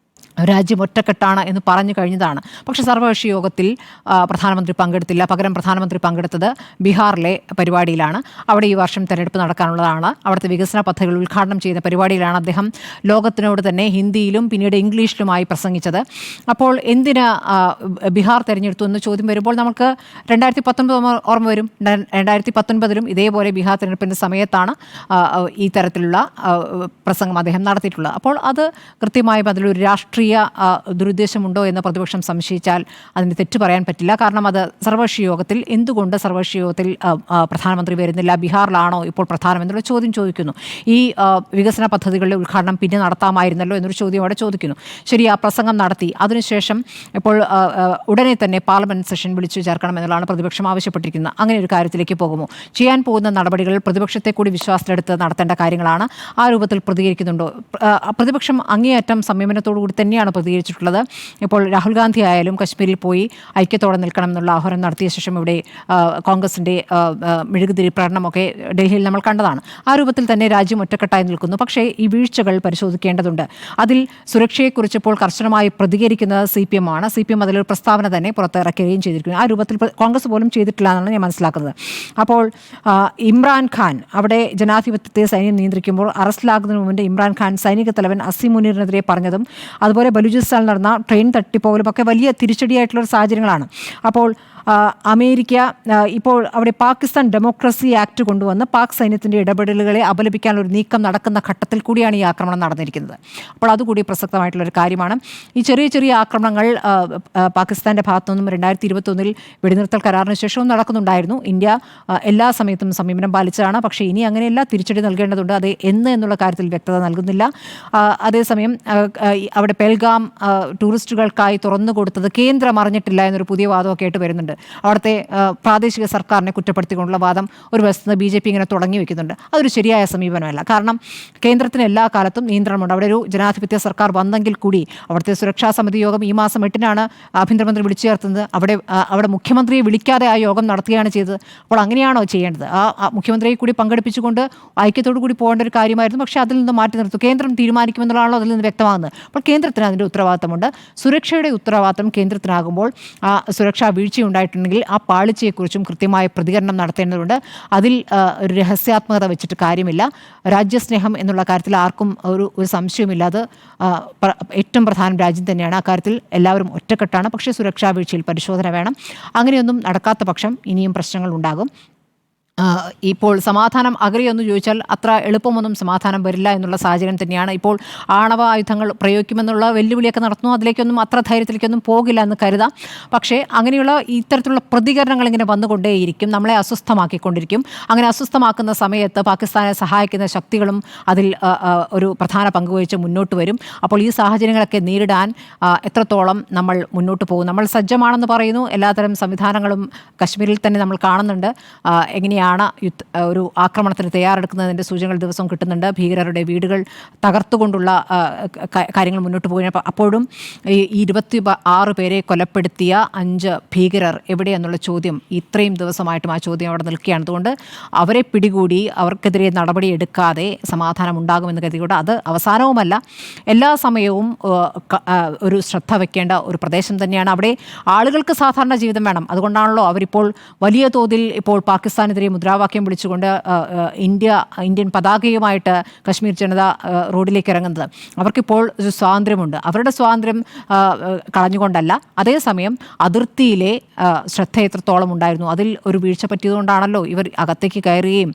രാജ്യം ഒറ്റക്കെട്ടാണ് എന്ന് പറഞ്ഞു കഴിഞ്ഞതാണ്. പക്ഷേ സർവകക്ഷി യോഗത്തിൽ പ്രധാനമന്ത്രി പങ്കെടുത്തില്ല. പകരം പ്രധാനമന്ത്രി പങ്കെടുത്തത് ബീഹാറിലെ പരിപാടിയിലാണ്. അവിടെ ഈ വർഷം തെരഞ്ഞെടുപ്പ് നടക്കാനുള്ളതാണ്. അവിടുത്തെ വികസന പദ്ധതികൾ ഉദ്ഘാടനം ചെയ്യുന്ന പരിപാടിയിലാണ് അദ്ദേഹം ലോകത്തിനോട് തന്നെ ഹിന്ദിയിലും പിന്നീട് ഇംഗ്ലീഷിലുമായി പ്രസംഗിച്ചത്. അപ്പോൾ എന്തിന് ബീഹാർ തെരഞ്ഞെടുത്തു എന്ന് ചോദ്യം വരുമ്പോൾ നമുക്ക് 2019 ഓർമ്മ വരും. 2019 ഇതേപോലെ ബീഹാർ തെരഞ്ഞെടുപ്പിൻ്റെ സമയത്താണ് ഈ തരത്തിലുള്ള പ്രസംഗം അദ്ദേഹം നടത്തിയിട്ടുള്ളത്. അപ്പോൾ അത് കൃത്യമായും അതിലൊരു രാഷ്ട്രീയ ദുരുദ്ദേശമുണ്ടോ എന്ന് പ്രതിപക്ഷം സംശയിച്ചാൽ അതിന് തെറ്റു പറയാൻ പറ്റില്ല. കാരണം അത് സർവകക്ഷി യോഗത്തിൽ എന്തുകൊണ്ട് സർവകക്ഷി യോഗത്തിൽ പ്രധാനമന്ത്രി വരുന്നില്ല, ബീഹാറിലാണോ ഇപ്പോൾ പ്രധാനം എന്നുള്ള ചോദ്യം ചോദിക്കുന്നു. ഈ വികസന പദ്ധതികളുടെ ഉദ്ഘാടനം പിന്നെ നടത്താമായിരുന്നല്ലോ എന്നൊരു ചോദ്യം അവിടെ ചോദിക്കുന്നു. ശരി, ആ പ്രസംഗം നടത്തി. അതിനുശേഷം ഇപ്പോൾ ഉടനെ തന്നെ പാർലമെന്റ് സെഷൻ വിളിച്ചു ചേർക്കണം എന്നുള്ളതാണ് പ്രതിപക്ഷം ആവശ്യപ്പെട്ടിരിക്കുന്നത്. അങ്ങനെ ഒരു കാര്യത്തിലേക്ക് പോകുമോ? ചെയ്യാൻ പോകുന്ന നടപടികൾ പ്രതിപക്ഷത്തെ കൂടി വിശ്വാസത്തിലെടുത്ത് നടത്തേണ്ട കാര്യങ്ങളാണ്. ആ രൂപത്തിൽ പ്രതികരിക്കുന്നുണ്ടോ? പ്രതിപക്ഷം അങ്ങേയറ്റം സംയമനത്തോടു കൂടി തന്നെയാണ് പ്രതികരിച്ചിട്ടുള്ളത്. ഇപ്പോൾ രാഹുൽ ഗാന്ധി ആയാലും കശ്മീരിൽ പോയി ഐക്യത്തോടെ നിൽക്കണം എന്നുള്ള ആഹ്വാനം നടത്തിയ ശേഷം ഇവിടെ കോൺഗ്രസിൻ്റെ മെഴുകുതിരി പ്രകടനമൊക്കെ ഡൽഹിയിൽ നമ്മൾ കണ്ടതാണ്. ആ രൂപത്തിൽ തന്നെ രാജ്യം ഒറ്റക്കെട്ടായി നിൽക്കുന്നു. പക്ഷേ ഈ വീഴ്ചകൾ പരിശോധിക്കേണ്ടതുണ്ട്. അതിൽ സുരക്ഷയെക്കുറിച്ച് ഇപ്പോൾ കർശനമായി പ്രതികരിക്കുന്നത് CPM ആണ്. CPM അതിലൊരു പ്രസ്താവന തന്നെ പുറത്തിറക്കുകയും ചെയ്തിരിക്കുന്നു. ആ രൂപത്തിൽ കോൺഗ്രസ് പോലും ചെയ്തിട്ടില്ല എന്നാണ് ഞാൻ മനസ്സിലാക്കുന്നത്. അപ്പോൾ ഇമ്രാൻഖാൻ അവിടെ ജനാധിപത്യത്തെ സൈന്യം നിയന്ത്രിക്കുമ്പോൾ അറസ്റ്റിലാകുന്നതിന് മുമ്പ് ഇമ്രാൻഖാൻ സൈനിക തലവൻ അസീം മുനീറിനെതിരെ പറഞ്ഞതും അതുപോലെ ബലൂചിസ്ഥാനിൽ നടന്ന ട്രെയിൻ തട്ടിപ്പോകലും ഒക്കെ വലിയ തിരിച്ചടിയായിട്ടുള്ള സാഹചര്യങ്ങളാണ്. അപ്പോൾ അമേരിക്ക ഇപ്പോൾ അവിടെ പാകിസ്ഥാൻ ഡെമോക്രസി ആക്ട് കൊണ്ടുവന്ന് പാക് സൈന്യത്തിൻ്റെ ഇടപെടലുകളെ അപലപിക്കാനുള്ള ഒരു നീക്കം നടക്കുന്ന ഘട്ടത്തിൽ കൂടിയാണ് ഈ ആക്രമണം നടന്നിരിക്കുന്നത്. അപ്പോൾ അതുകൂടി പ്രസക്തമായിട്ടുള്ളൊരു കാര്യമാണ്. ഈ ചെറിയ ചെറിയ ആക്രമണങ്ങൾ പാകിസ്ഥാൻ്റെ ഭാഗത്തു നിന്നും 2021 വെടിനിർത്തൽ കരാറിന് ശേഷവും നടക്കുന്നുണ്ടായിരുന്നു. ഇന്ത്യ എല്ലാ സമയത്തും സമീപനം പാലിച്ചതാണ്. പക്ഷേ ഇനി അങ്ങനെയല്ല, തിരിച്ചടി നൽകേണ്ടതുണ്ട്. അത് എന്നുള്ള കാര്യത്തിൽ വ്യക്തത നൽകുന്നില്ല. അതേസമയം അവിടെ പെൽഗാം ടൂറിസ്റ്റുകൾക്കായി തുറന്നു കൊടുത്തത് കേന്ദ്രം അറിഞ്ഞിട്ടില്ല എന്നൊരു പുതിയ വാദമൊക്കെ ആയിട്ട് വരുന്നുണ്ട്. അവിടുത്തെ പ്രാദേശിക സർക്കാരിനെ കുറ്റപ്പെടുത്തിക്കൊണ്ടുള്ള വാദം ഒരു വശത്ത് BJP ഇങ്ങനെ തുടങ്ങി വെക്കുന്നുണ്ട്. അതൊരു ശരിയായ സമീപനമല്ല. കാരണം കേന്ദ്രത്തിന് എല്ലാ കാലത്തും നിയന്ത്രണമുണ്ട്. അവിടെ ഒരു ജനാധിപത്യ സർക്കാർ വന്നെങ്കിൽ കൂടി അവിടുത്തെ സുരക്ഷാ സമിതി യോഗം ഈ മാസം 8-നാണ് ആഭ്യന്തരമന്ത്രി വിളിച്ചു ചേർത്തുന്നത്. അവിടെ മുഖ്യമന്ത്രിയെ വിളിക്കാതെ ആ യോഗം നടത്തുകയാണ് ചെയ്തത്. അപ്പോൾ അങ്ങനെയാണോ ചെയ്യേണ്ടത്? ആ മുഖ്യമന്ത്രിയെ കൂടി പങ്കെടുപ്പിച്ചുകൊണ്ട് ഐക്യത്തോടു കൂടി പോകേണ്ട ഒരു കാര്യമായിരുന്നു. പക്ഷേ അതിൽ നിന്ന് മാറ്റി നിർത്തും. കേന്ദ്രം തീരുമാനിക്കുമെന്നുള്ളതാണല്ലോ അതിൽ നിന്ന് വ്യക്തമാകുന്നത്. അപ്പോൾ കേന്ദ്രത്തിന് അതിൻ്റെ ഉത്തരവാദിത്തമുണ്ട്. സുരക്ഷയുടെ ഉത്തരവാദിത്തം കേന്ദ്രത്തിനാകുമ്പോൾ ആ സുരക്ഷാ വീഴ്ചയുണ്ടായിട്ടുണ്ടെങ്കിൽ ആ പാളിച്ചയെക്കുറിച്ചും കൃത്യമായ പ്രതികരണം നടത്തേണ്ടതുണ്ട്. അതിൽ ഒരു രഹസ്യാത്മകത വെച്ചിട്ട് കാര്യമില്ല. രാജ്യസ്നേഹം എന്നുള്ള കാര്യത്തിൽ ആർക്കും ഒരു സംശയമില്ല. അത് ഏറ്റവും പ്രധാനം രാജ്യം തന്നെയാണ്. ആ കാര്യത്തിൽ എല്ലാവരും ഒറ്റക്കെട്ടാണ്. പക്ഷേ സുരക്ഷാ വീഴ്ചയിൽ പരിശോധന വേണം. അങ്ങനെയൊന്നും നടക്കാത്ത പക്ഷം ഇനിയും പ്രശ്നങ്ങൾ ഉണ്ടാകും. ഇപ്പോൾ സമാധാനം അകലെയൊന്നും ചോദിച്ചാൽ അത്ര എളുപ്പമൊന്നും സമാധാനം വരില്ല എന്നുള്ള സാഹചര്യം തന്നെയാണ്. ഇപ്പോൾ ആണവ ആയുധങ്ങൾ പ്രയോഗിക്കുമെന്നുള്ള വെല്ലുവിളിയൊക്കെ നടത്തുന്നു. അതിലേക്കൊന്നും അത്ര ധൈര്യത്തിലേക്കൊന്നും പോകില്ല എന്ന് കരുതാം. പക്ഷേ അങ്ങനെയുള്ള ഇത്തരത്തിലുള്ള പ്രതികരണങ്ങൾ ഇങ്ങനെ വന്നുകൊണ്ടേയിരിക്കും, നമ്മളെ അസ്വസ്ഥമാക്കിക്കൊണ്ടിരിക്കും. അങ്ങനെ അസ്വസ്ഥമാക്കുന്ന സമയത്ത് പാകിസ്ഥാനെ സഹായിക്കുന്ന ശക്തികളും അതിൽ ഒരു പ്രധാന പങ്ക് വഹിച്ച് മുന്നോട്ട് വരും. അപ്പോൾ ഈ സാഹചര്യങ്ങളൊക്കെ നേരിടാൻ എത്രത്തോളം നമ്മൾ മുന്നോട്ട് പോകും? നമ്മൾ സജ്ജമാണെന്ന് പറയുന്നു. എല്ലാത്തരം സംവിധാനങ്ങളും കശ്മീരിൽ തന്നെ നമ്മൾ കാണുന്നുണ്ട്. എങ്ങനെയാണ് ഒരു ആക്രമണത്തിന് തയ്യാറെടുക്കുന്നതിൻ്റെ സൂചനകൾ ദിവസവും കിട്ടുന്നുണ്ട്. ഭീകരരുടെ വീടുകൾ തകർത്തുകൊണ്ടുള്ള കാര്യങ്ങൾ മുന്നോട്ട് പോകുക. അപ്പോഴും ഈ 26 പേരെ കൊലപ്പെടുത്തിയ 5 ഭീകരർ എവിടെയെന്നുള്ള ചോദ്യം ഇത്രയും ദിവസമായിട്ടും ആ ചോദ്യം അവിടെ നിൽക്കുകയാണ്. അതുകൊണ്ട് അവരെ പിടികൂടി അവർക്കെതിരെ നടപടിയെടുക്കാതെ സമാധാനം ഉണ്ടാകുമെന്ന് കരുതിക്കൊണ്ട് അത് അവസാനവുമല്ല, എല്ലാ സമയവും ഒരു ശ്രദ്ധ വയ്ക്കേണ്ട ഒരു പ്രദേശം തന്നെയാണ്. അവിടെ ആളുകൾക്ക് സാധാരണ ജീവിതം വേണം. അതുകൊണ്ടാണല്ലോ അവരിപ്പോൾ വലിയ തോതിൽ ഇപ്പോൾ പാകിസ്ഥാനെതിരെ മുദ്രാവാക്യം വിളിച്ചുകൊണ്ട് ഇന്ത്യൻ പതാകയുമായിട്ട് കശ്മീർ ജനത റോഡിലേക്ക് ഇറങ്ങുന്നത്. അവർക്കിപ്പോൾ ഒരു സ്വാതന്ത്ര്യമുണ്ട്. അവരുടെ സ്വാതന്ത്ര്യം കളഞ്ഞുകൊണ്ടല്ല. അതേസമയം അതിർത്തിയിലെ ശ്രദ്ധ എത്രത്തോളം ഉണ്ടായിരുന്നു, അതിൽ ഒരു വീഴ്ച പറ്റിയതുകൊണ്ടാണല്ലോ ഇവർ അകത്തേക്ക് കയറുകയും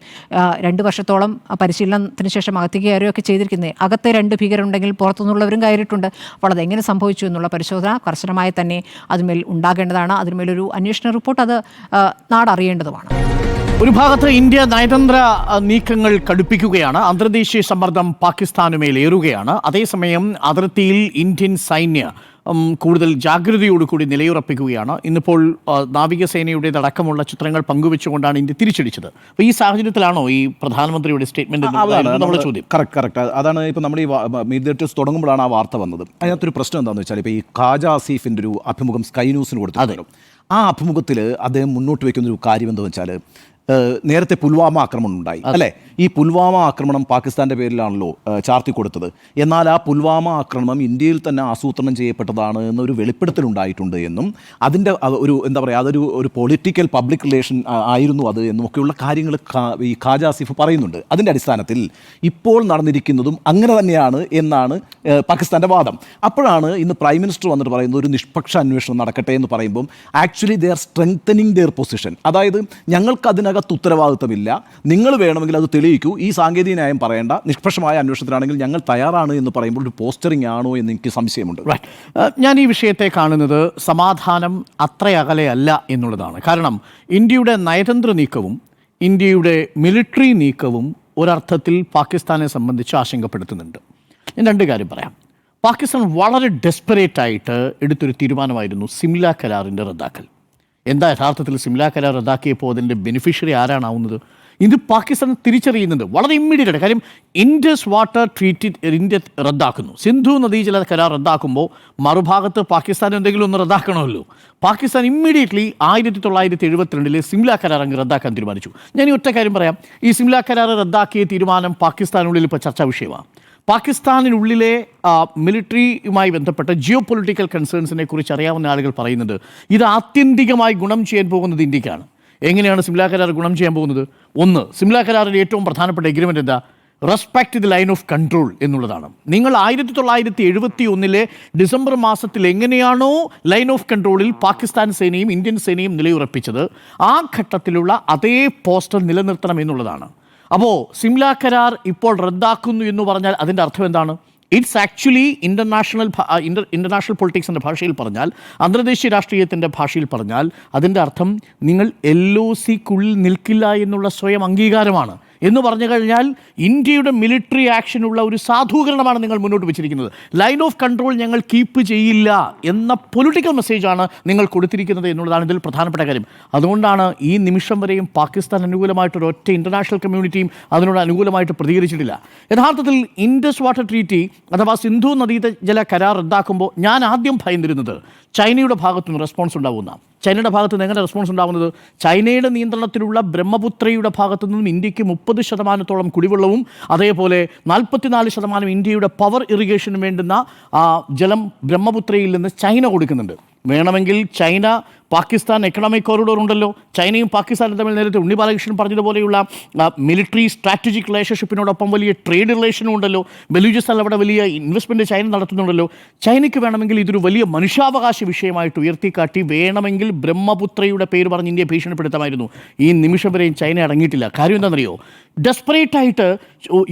2 വർഷത്തോളം പരിശീലനത്തിന് ശേഷം അകത്തേക്ക് കയറുകയൊക്കെ ചെയ്തിരിക്കുന്നത്. അകത്തെ 2 ഭീകരുണ്ടെങ്കിൽ പുറത്തുനിന്നുള്ളവരും കയറിയിട്ടുണ്ട്. അപ്പോൾ അതെങ്ങനെ സംഭവിച്ചു എന്നുള്ള പരിശോധന കർശനമായി തന്നെ അതിന്മേൽ ഉണ്ടാകേണ്ടതാണ്. അതിന്മേലൊരു അന്വേഷണ റിപ്പോർട്ട് അത് നാടറിയേണ്ടതുമാണ്. ഒരു ഭാഗത്ത് ഇന്ത്യ നയതന്ത്ര നീക്കങ്ങൾ കടുപ്പിക്കുകയാണ്. അന്തർദേശീയ സമ്മർദ്ദം പാകിസ്ഥാനുമേൽ ഏറുകയാണ്. അതേസമയം അതിർത്തിയിൽ ഇന്ത്യൻ സൈന്യം കൂടുതൽ ജാഗ്രതയോടുകൂടി നിലയുറപ്പിക്കുകയാണ്. ഇന്നിപ്പോൾ നാവികസേനയുടേതടക്കമുള്ള ചിത്രങ്ങൾ പങ്കുവെച്ചുകൊണ്ടാണ് ഇന്ത്യ തിരിച്ചടിച്ചത്. അപ്പോൾ ഈ സാഹചര്യത്തിലാണോ ഈ പ്രധാനമന്ത്രിയുടെ സ്റ്റേറ്റ്മെന്റ് നമ്മുടെ ചോദ്യം? കറക്റ്റ്. അതാണ് ഇപ്പോൾ നമ്മൾ ഈ മീറ്റ് ദ പ്രസ് തുടങ്ങുമ്പോഴാണ് ആ വാർത്ത വന്നത്. അതിനകത്തൊരു പ്രശ്നം എന്താണെന്ന് വെച്ചാൽ ഇപ്പോൾ ഈ ഖാജ ആസിഫിൻ്റെ ഒരു അഭിമുഖം സ്കൈ ന്യൂസിന് കൊടുത്തു. ആ അഭിമുഖത്തിൽ അദ്ദേഹം മുന്നോട്ട് വയ്ക്കുന്നൊരു കാര്യം എന്താണെന്ന് വെച്ചാൽ നേരത്തെ പുൽവാമ ആക്രമണം ഉണ്ടായി അല്ലേ? ഈ പുൽവാമ ആക്രമണം പാകിസ്ഥാൻ്റെ പേരിലാണല്ലോ ചാർത്തി കൊടുത്തത്. എന്നാൽ ആ പുൽവാമ ആക്രമണം ഇന്ത്യയിൽ തന്നെ ആസൂത്രണം ചെയ്യപ്പെട്ടതാണ് എന്നൊരു വെളിപ്പെടുത്തലുണ്ടായിട്ടുണ്ട് എന്നും അതിൻ്റെ ഒരു എന്താ പറയുക അതൊരു പൊളിറ്റിക്കൽ പബ്ലിക് റിലേഷൻ ആയിരുന്നു അത് എന്നുമൊക്കെയുള്ള കാര്യങ്ങൾ ഈ ഖാജ ആസിഫ് പറയുന്നുണ്ട്. അതിൻ്റെ അടിസ്ഥാനത്തിൽ ഇപ്പോൾ നടന്നിരിക്കുന്നതും അങ്ങനെ തന്നെയാണ് എന്നാണ് പാകിസ്ഥാൻ്റെ വാദം. അപ്പോഴാണ് ഇന്ന് പ്രൈം മിനിസ്റ്റർ വന്നിട്ട് പറയുന്നത് ഒരു നിഷ്പക്ഷ അന്വേഷണം നടക്കട്ടെ എന്ന് പറയുമ്പം actually they are strengthening there position. അതായത് ഞങ്ങൾക്ക് ഉത്തരവാദിത്തമില്ല, നിങ്ങൾ വേണമെങ്കിൽ അത് തെളിയിക്കൂ, ഈ സാങ്കേതിക ന്യായം പറയേണ്ട, നിഷ്പക്ഷമായ അന്വേഷണത്തിനാണെങ്കിൽ ഞങ്ങൾ തയ്യാറാണ് എന്ന് പറയുമ്പോൾ ഒരു പോസ്റ്ററിംഗ് ആണോ എന്ന് എനിക്ക് സംശയമുണ്ട്. ഞാൻ ഈ വിഷയത്തെ കാണുന്നത് സമാധാനം അത്ര അകലെയല്ല എന്നുള്ളതാണ്. കാരണം ഇന്ത്യയുടെ നയതന്ത്ര നീക്കവും ഇന്ത്യയുടെ മിലിറ്ററി നീക്കവും ഒരർത്ഥത്തിൽ പാകിസ്ഥാനെ സംബന്ധിച്ച് ആശങ്കപ്പെടുത്തുന്നുണ്ട്. ഞാൻ രണ്ട് കാര്യം പറയാം. പാകിസ്ഥാൻ വളരെ ഡെസ്പറേറ്റ് ആയിട്ട് എടുത്തൊരു തീരുമാനമായിരുന്നു സിംല കരാറിൻ്റെ റദ്ദാക്കൽ. എന്താ യഥാർത്ഥത്തിൽ സിംല കരാർ റദ്ദാക്കിയപ്പോൾ അതിൻ്റെ ബെനിഫിഷ്യറി ആരാണാവുന്നത്? ഇത് പാകിസ്ഥാൻ തിരിച്ചറിയുന്നുണ്ട് വളരെ ഇമ്മീഡിയറ്റ്. കാര്യം ഇൻഡസ് വാട്ടർ ട്രീറ്റി ഇന്ത്യ റദ്ദാക്കുന്നു. സിന്ധു നദീജല കരാർ റദ്ദാക്കുമ്പോൾ മറുഭാഗത്ത് പാകിസ്ഥാൻ എന്തെങ്കിലും ഒന്ന് റദ്ദാക്കണമല്ലോ. പാകിസ്ഥാൻ ഇമ്മീഡിയറ്റ്ലി 1972 സിംല കരാർ അങ്ങ് റദ്ദാക്കാൻ തീരുമാനിച്ചു. ഞാൻ ഈ ഒറ്റ കാര്യം പറയാം. ഈ സിംല കരാർ റദ്ദാക്കിയ തീരുമാനം പാകിസ്ഥാനുള്ളിൽ ഇപ്പോൾ ചർച്ചാ വിഷയമാണ്. പാകിസ്ഥാനിനുള്ളിലെ മിലിറ്ററിയുമായി ബന്ധപ്പെട്ട ജിയോ പൊളിറ്റിക്കൽ കൺസേൺസിനെ കുറിച്ച് അറിയാവുന്ന ആളുകൾ പറയുന്നത് ഇത് ആത്യന്തികമായി ഗുണം ചെയ്യാൻ പോകുന്നത് ഇന്ത്യക്കാണ്. എങ്ങനെയാണ് സിംല കരാർ ഗുണം ചെയ്യാൻ പോകുന്നത്? ഒന്ന്, സിംല കരാറിൻ്റെ ഏറ്റവും പ്രധാനപ്പെട്ട എഗ്രിമെൻ്റ് എന്താ? Respect the line of control എന്നുള്ളതാണ്. നിങ്ങൾ 1971 ഡിസംബർ മാസത്തിൽ എങ്ങനെയാണോ ലൈൻ ഓഫ് കൺട്രോളിൽ പാകിസ്ഥാൻ സേനയും ഇന്ത്യൻ സേനയും നിലയുറപ്പിച്ചത്, ആ ഘട്ടത്തിലുള്ള അതേ പോസ്റ്റർ നിലനിർത്തണം എന്നുള്ളതാണ്. അപ്പോൾ സിംല കരാർ ഇപ്പോൾ റദ്ദാക്കുന്നു എന്ന് പറഞ്ഞാൽ അതിൻ്റെ അർത്ഥം എന്താണ്? ഇറ്റ്സ് ആക്ച്വലി ഇൻ്റർനാഷണൽ പൊളിറ്റിക്സിൻ്റെ ഭാഷയിൽ പറഞ്ഞാൽ, അന്തർദേശീയ രാഷ്ട്രീയത്തിൻ്റെ ഭാഷയിൽ പറഞ്ഞാൽ അതിൻ്റെ അർത്ഥം നിങ്ങൾ LOCക്കുള്ളിൽ നിൽക്കില്ല എന്നുള്ള സ്വയം അംഗീകാരമാണ്. എന്ന് പറഞ്ഞു കഴിഞ്ഞാൽ ഇന്ത്യയുടെ മിലിറ്ററി ആക്ഷനുള്ള ഒരു സാധൂകരണമാണ് നിങ്ങൾ മുന്നോട്ട് വെച്ചിരിക്കുന്നത്. ലൈൻ ഓഫ് കൺട്രോൾ ഞങ്ങൾ കീപ്പ് ചെയ്യില്ല എന്ന പൊളിറ്റിക്കൽ മെസ്സേജാണ് നിങ്ങൾ കൊടുത്തിരിക്കുന്നത് എന്നുള്ളതാണ് ഇതിൽ പ്രധാനപ്പെട്ട കാര്യം. അതുകൊണ്ടാണ് ഈ നിമിഷം വരെയും പാകിസ്ഥാൻ അനുകൂലമായിട്ടൊരു ഒറ്റ ഇൻ്റർനാഷണൽ കമ്മ്യൂണിറ്റിയും അതിനോട് അനുകൂലമായിട്ട് പ്രതികരിച്ചിട്ടില്ല. യഥാർത്ഥത്തിൽ ഇൻഡസ് വാട്ടർ ട്രീറ്റി അഥവാ സിന്ധു നദീജല കരാർ റദ്ദാക്കുമ്പോൾ ഞാൻ ആദ്യം ഭയന്നിരുന്നത് ചൈനയുടെ ഭാഗത്തുനിന്ന് റെസ്പോൺസ് ഉണ്ടാവുന്ന. ചൈനയുടെ ഭാഗത്ത് നിന്ന് എങ്ങനെ റെസ്പോൺസ് ഉണ്ടാകുന്നത്? ചൈനയുടെ നിയന്ത്രണത്തിലുള്ള ബ്രഹ്മപുത്രയുടെ ഭാഗത്തു നിന്നും ഇന്ത്യക്ക് 30% കുടിവെള്ളവും അതേപോലെ 44% ഇന്ത്യയുടെ പവർ ഇറിഗേഷന് വേണ്ടുന്ന ജലം ബ്രഹ്മപുത്രയിൽ നിന്ന് ചൈന കൊടുക്കുന്നുണ്ട്. വേണമെങ്കിൽ ചൈന പാകിസ്ഥാൻ എക്കണോമിക് കോറിഡോർ ഉണ്ടല്ലോ. ചൈനയും പാകിസ്ഥാനും തമ്മിൽ നേരത്തെ ഉണ്ണി ബാലകൃഷ്ണൻ പറഞ്ഞതുപോലെയുള്ള മിലിറ്ററി സ്ട്രാറ്റജിക് റിലേഷൻഷിപ്പിനോടൊപ്പം വലിയ ട്രേഡ് റിലേഷനും ഉണ്ടല്ലോ. ബലൂചിസ്ഥാൻ അവിടെ വലിയ ഇൻവെസ്റ്റ്മെൻറ്റ് ചൈന നടത്തുന്നുണ്ടല്ലോ. ചൈനയ്ക്ക് വേണമെങ്കിൽ ഇതൊരു വലിയ മനുഷ്യാവകാശ വിഷയമായിട്ട് ഉയർത്തിക്കാട്ടി വേണമെങ്കിൽ ബ്രഹ്മപുത്രയുടെ പേര് പറഞ്ഞ് ഇന്ത്യയെ ഭീഷണിപ്പെടുത്താമായിരുന്നു. ഈ നിമിഷം വരെയും ചൈന അടങ്ങിയിട്ടില്ല. കാര്യം എന്താണെന്നറിയോ? ഡെസ്പറേറ്റായിട്ട്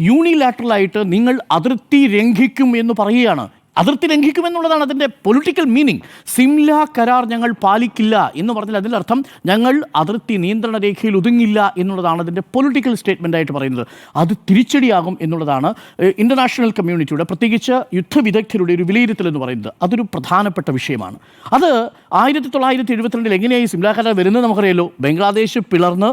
യൂണിലാറ്ററലായിട്ട് നിങ്ങൾ അതിർത്തി ലംഘിക്കും എന്ന് പറയുകയാണ്. അതിർത്തി ലംഘിക്കുമെന്നുള്ളതാണ് അതിൻ്റെ പൊളിറ്റിക്കൽ മീനിങ്. സിംല കരാർ ഞങ്ങൾ പാലിക്കില്ല എന്ന് പറഞ്ഞാൽ അതിനർത്ഥം ഞങ്ങൾ അതിർത്തി നിയന്ത്രണ രേഖയിൽ ഒതുങ്ങില്ല എന്നുള്ളതാണ് അതിൻ്റെ പൊളിറ്റിക്കൽ സ്റ്റേറ്റ്മെൻ്റ് ആയിട്ട് പറയുന്നത്. അത് തിരിച്ചടിയാകും എന്നുള്ളതാണ് ഇൻ്റർനാഷണൽ കമ്മ്യൂണിറ്റിയുടെ, പ്രത്യേകിച്ച് യുദ്ധവിദഗ്ധരുടെ ഒരു വിലയിരുത്തൽ എന്ന് പറയുന്നത്. അതൊരു പ്രധാനപ്പെട്ട വിഷയമാണ്. അത് 1972 എങ്ങനെയായി സിംല കരാർ വരുന്നത് നമുക്കറിയാലോ. ബംഗ്ലാദേശ് പിളർന്ന്